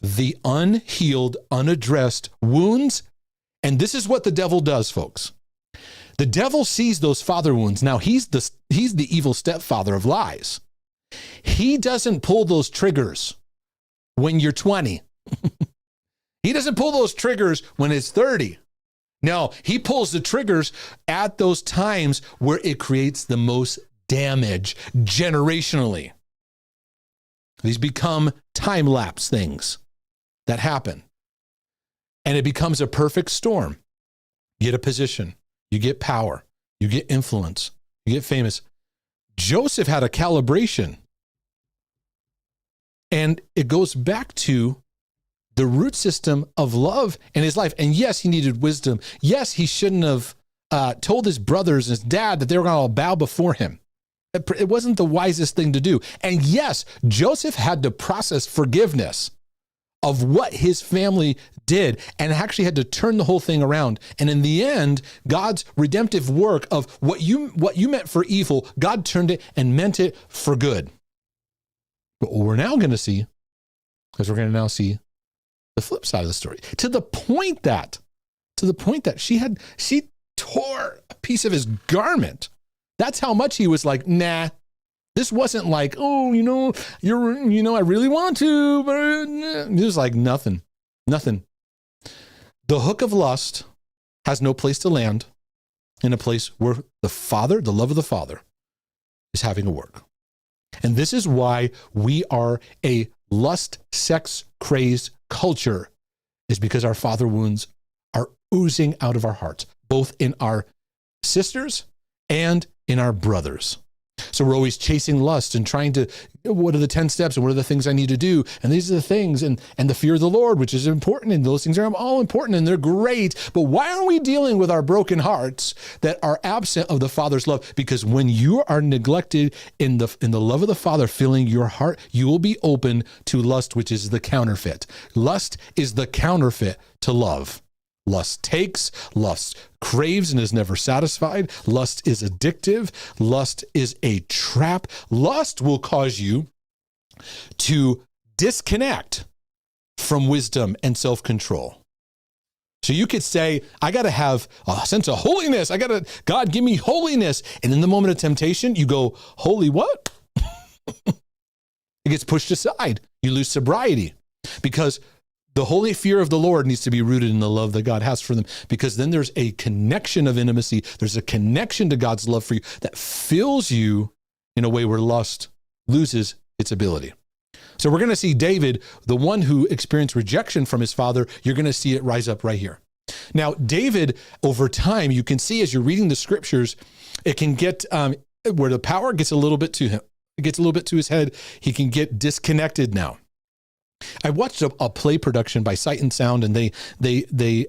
the unhealed, unaddressed wounds. And this is what the devil does, folks. The devil sees those father wounds. Now, he's the evil stepfather of lies. He doesn't pull those triggers when you're 20. He doesn't pull those triggers when it's 30. No, he pulls the triggers at those times where it creates the most damage generationally. These become time-lapse things that happen. And it becomes a perfect storm. You get a position. You get power, you get influence, you get famous. Joseph had a calibration. And it goes back to the root system of love in his life. And yes, he needed wisdom. Yes, he shouldn't have told his brothers and his dad that they were going to all bow before him. It wasn't the wisest thing to do. And yes, Joseph had to process forgiveness of what his family did and actually had to turn the whole thing around. And in the end, God's redemptive work of what you meant for evil, God turned it and meant it for good. But what we're now going to see is we're going to now see the flip side of the story. To the point that she tore a piece of his garment. That's how much he was like, nah. This wasn't like, oh, I really want to, but it was like nothing. The hook of lust has no place to land in a place where the love of the Father is having a work. And this is why we are a lust, sex, crazed culture, is because our father wounds are oozing out of our hearts, both in our sisters and in our brothers. So we're always chasing lust and trying to, what are the 10 steps and what are the things I need to do? And these are the things and the fear of the Lord, which is important. And those things are all important and they're great. But why are we dealing with our broken hearts that are absent of the Father's love? Because when you are neglected in the love of the Father filling your heart, you will be open to lust, which is the counterfeit. Lust is the counterfeit to love. Lust takes, lust craves and is never satisfied. Lust is addictive. Lust is a trap. Lust will cause you to disconnect from wisdom and self-control. So you could say, I got to have a sense of holiness. God, give me holiness. And in the moment of temptation, you go, holy what? It gets pushed aside. You lose sobriety because The holy fear of the Lord needs to be rooted in the love that God has for them, because then there's a connection of intimacy. There's a connection to God's love for you that fills you in a way where lust loses its ability. So we're going to see David, the one who experienced rejection from his father, you're going to see it rise up right here. Now, David, over time, you can see as you're reading the scriptures, it can get where the power gets a little bit to him. It gets a little bit to his head. He can get disconnected now. I watched a play production by Sight and Sound, and they're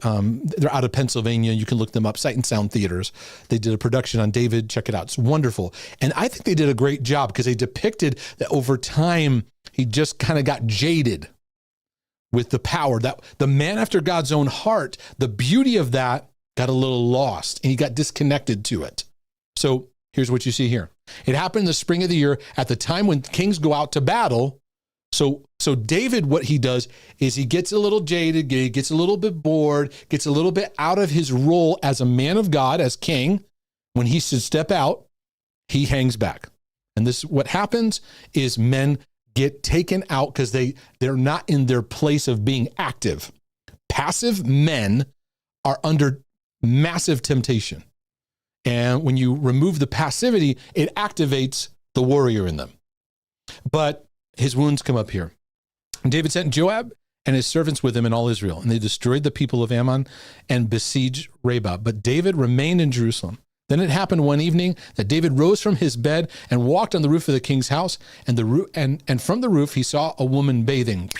out of Pennsylvania. You can look them up, Sight and Sound Theaters. They did a production on David. Check it out. It's wonderful. And I think they did a great job because they depicted that over time, he just kind of got jaded with the power, that the man after God's own heart, the beauty of that got a little lost and he got disconnected to it. So here's what you see here. It happened in the spring of the year at the time when kings go out to battle. So David, what he does is he gets a little jaded, he gets a little bit bored, gets a little bit out of his role as a man of God, as king. When he should step out, he hangs back. And this, what happens is men get taken out because they're not in their place of being active. Passive men are under massive temptation. And when you remove the passivity, it activates the warrior in them. But his wounds come up here. And David sent Joab and his servants with him and all Israel, and they destroyed the people of Ammon and besieged Rabbah. But David remained in Jerusalem. Then it happened one evening that David rose from his bed and walked on the roof of the king's house, and from the roof he saw a woman bathing.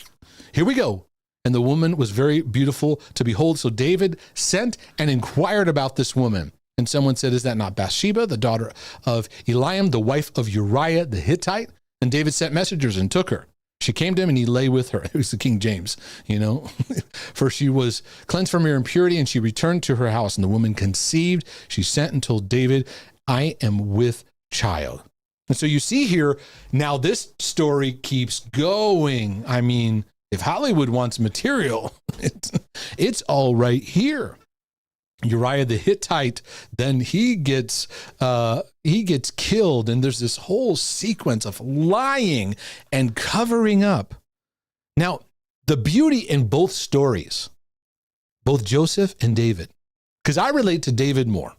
Here we go. And the woman was very beautiful to behold. So David sent and inquired about this woman. And someone said, is that not Bathsheba, the daughter of Eliam, the wife of Uriah the Hittite? And David sent messengers and took her. She came to him and he lay with her. It was the King James, For she was cleansed from her impurity and she returned to her house. And the woman conceived. She sent and told David, I am with child. And so you see here, now this story keeps going. I mean, if Hollywood wants material, it's all right here. Uriah the Hittite, then he gets killed, and there's this whole sequence of lying and covering up. Now, the beauty in both stories, both Joseph and David, because I relate to David more.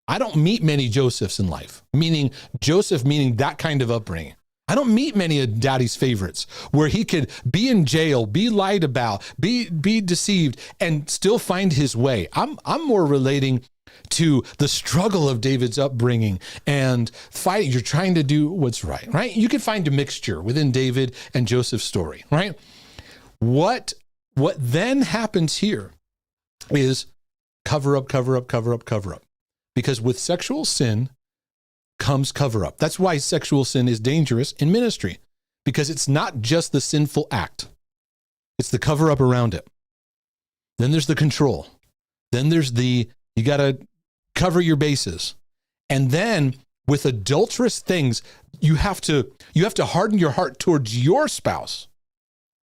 I don't meet many Josephs in life, meaning that kind of upbringing. I don't meet many of daddy's favorites where he could be in jail, be lied about, be deceived, and still find his way. I'm more relating to the struggle of David's upbringing and fighting. You're trying to do what's right? You can find a mixture within David and Joseph's story, right? What then happens here is cover up. Because with sexual sin comes cover up. That's why sexual sin is dangerous in ministry, because it's not just the sinful act. It's the cover up around it. Then there's the control. Then there's you got to cover your bases. And then with adulterous things, you have to harden your heart towards your spouse,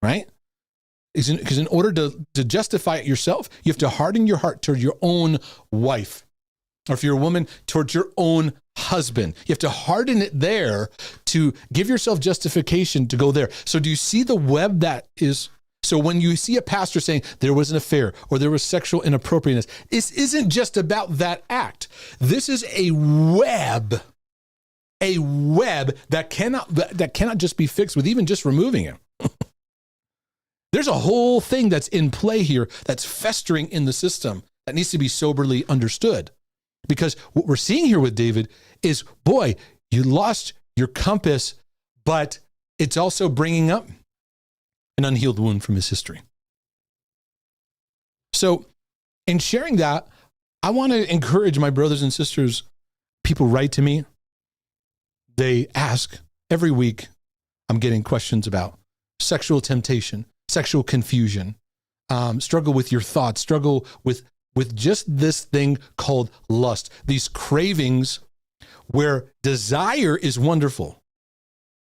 right? Because in order to justify it yourself, you have to harden your heart toward your own wife. Or if you're a woman, towards your own husband. You have to harden it there to give yourself justification to go there. So do you see the web that is? So when you see a pastor saying there was an affair or there was sexual inappropriateness, this isn't just about that act. This is a web that cannot just be fixed with even just removing it. There's a whole thing that's in play here that's festering in the system that needs to be soberly understood. Because what we're seeing here with David is, boy, you lost your compass, but it's also bringing up an unhealed wound from his history. So in sharing that, I want to encourage my brothers and sisters. People write to me. They ask every week. I'm getting questions about sexual temptation, sexual confusion, struggle with your thoughts, struggle with just this thing called lust, these cravings where desire is wonderful.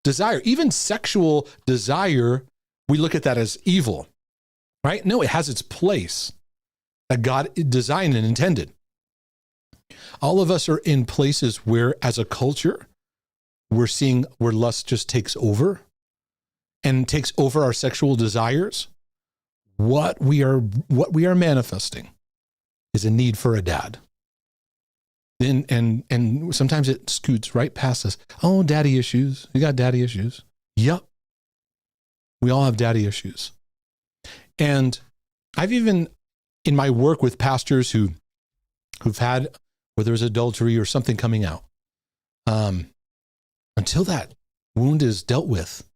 Desire, even sexual desire, we look at that as evil, right? No, it has its place that God designed and intended. All of us are in places where, as a culture, we're seeing where lust just takes over and takes over our sexual desires, what we are manifesting is a need for a dad. And sometimes it scoots right past us. Oh, daddy issues. You got daddy issues. Yep. We all have daddy issues. And I've even, in my work with pastors who've had, whether it's adultery or something coming out, until that wound is dealt with,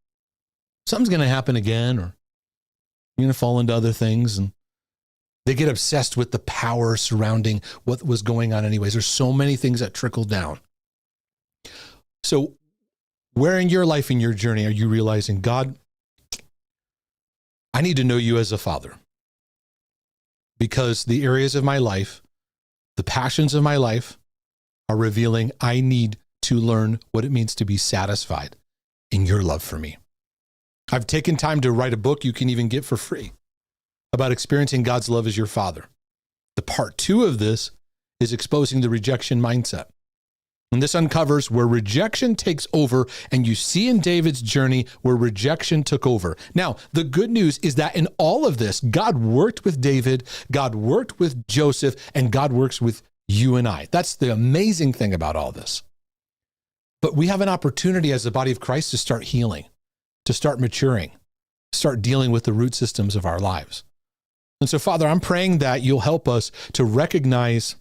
something's going to happen again, or you're going to fall into other things. And they get obsessed with the power surrounding what was going on anyways. There's so many things that trickle down. So where in your life, in your journey, are you realizing, God, I need to know you as a father? Because the areas of my life, the passions of my life are revealing I need to learn what it means to be satisfied in your love for me. I've taken time to write a book you can even get for free about experiencing God's love as your father. The part 2 of this is exposing the rejection mindset. And this uncovers where rejection takes over, and you see in David's journey where rejection took over. Now, the good news is that in all of this, God worked with David, God worked with Joseph, and God works with you and I. That's the amazing thing about all this. But we have an opportunity as the body of Christ to start healing, to start maturing, start dealing with the root systems of our lives. And so, Father, I'm praying that you'll help us to recognize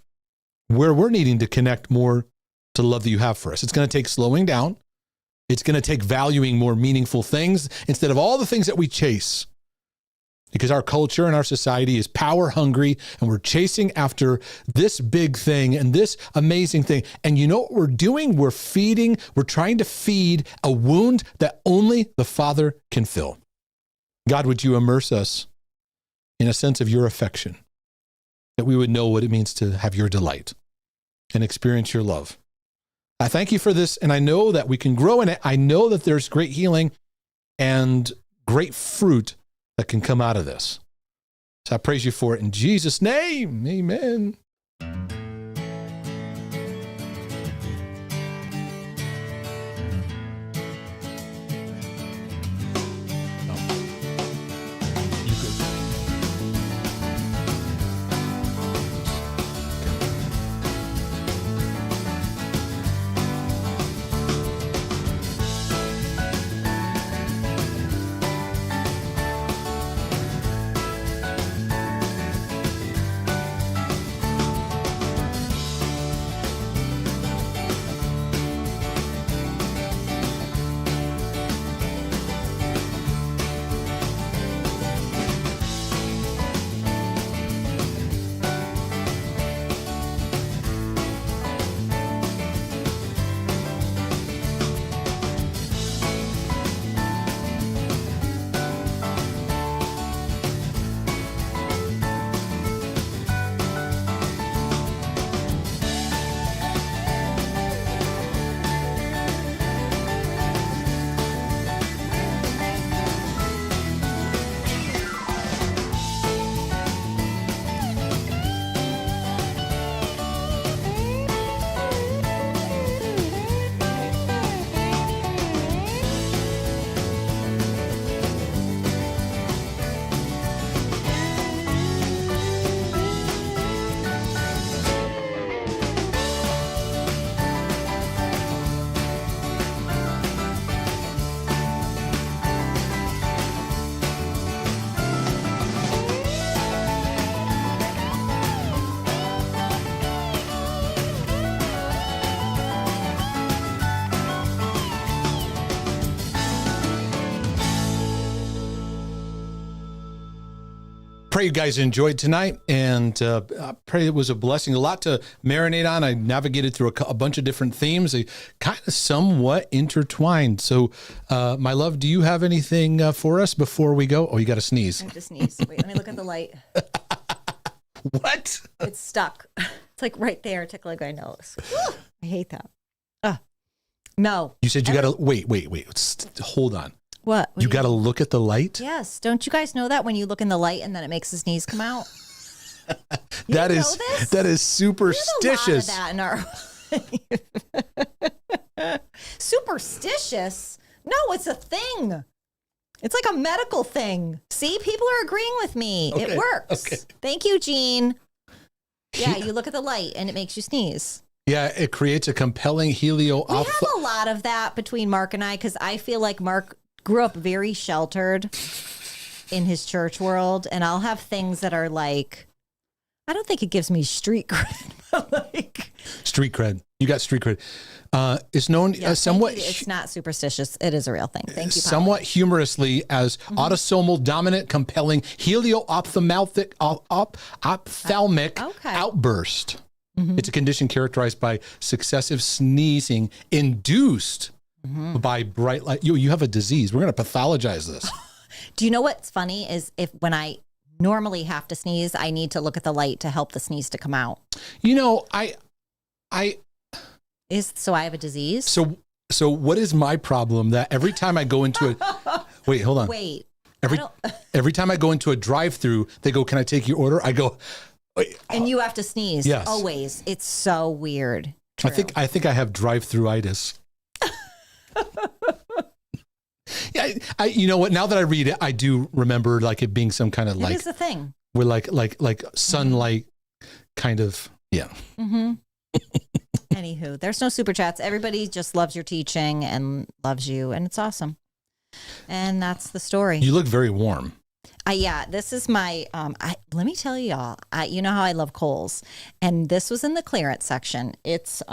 where we're needing to connect more to the love that you have for us. It's going to take slowing down. It's going to take valuing more meaningful things instead of all the things that we chase. Because our culture and our society is power hungry, and we're chasing after this big thing and this amazing thing. And you know what we're doing? We're trying to feed a wound that only the Father can fill. God, would you immerse us in a sense of your affection, that we would know what it means to have your delight and experience your love. I thank you for this, and I know that we can grow in it. I know that there's great healing and great fruit that can come out of this. So I praise you for it in Jesus' name. Amen. Pray you guys enjoyed tonight, and I pray it was a blessing. A lot to marinate on. I navigated through a bunch of different themes. They kind of somewhat intertwined. So, my love, do you have anything for us before we go? Oh, you got to sneeze. I have to sneeze. Wait, let me look at the light. What? It's stuck. It's like right there, tickling my nose. I hate that. No. You said you got to wait. Hold on. What? You got to look at the light? Yes. Don't you guys know that when you look in the light and then it makes the sneeze come out? That is superstitious. There's a lot of that in our superstitious? No, it's a thing. It's like a medical thing. See, people are agreeing with me. Okay, It works. okay. Thank you, Gene. Yeah, you look at the light and it makes you sneeze. Yeah, it creates a compelling helio. We have a lot of that between Mark and I because I feel like Mark grew up very sheltered in his church world, and I'll have things that are like, I don't think it gives me street cred, but like Street cred. You got street cred. It's known as somewhat. It's not superstitious. It is a real thing. Thank you. Somewhat humorously as autosomal dominant, compelling helio-ophthalmic outburst. It's a condition characterized by successive sneezing induced by bright light. You have a disease. We're going to pathologize this. Do you know what's funny is when I normally have to sneeze, I need to look at the light to help the sneeze to come out. You know, So I have a disease? So what is my problem that every time I go into a wait, hold on. Wait. Every time I go into a drive-through, they go, "Can I take your order?" I go, and you have to sneeze. Yes. Always. It's so weird. True. I think I have drive-through-itis. Yeah, you know what? Now that I read it, I do remember like it being some kind of like it is a thing. We're like sunlight kind of, yeah. Anywho, there's no super chats. Everybody just loves your teaching and loves you, and it's awesome. And that's the story. You look very warm. Yeah, this is my, let me tell y'all, you know how I love Kohl's, and this was in the clearance section. It's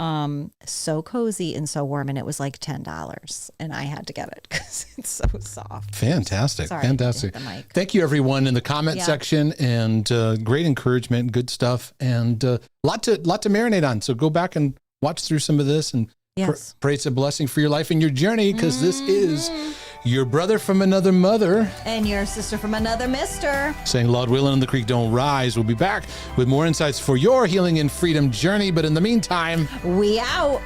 so cozy and so warm, and it was like $10, and I had to get it because it's so soft. Fantastic. Sorry, Fantastic. hit the mic. Thank you everyone in the comment section, and great encouragement, good stuff, and lot to marinate on. So go back and watch through some of this and pray it's a blessing for your life and your journey, because this is your brother from another mother and your sister from another mister saying, Lord willing, and the creek don't rise. We'll be back with more insights for your healing and freedom journey. But in the meantime, we out.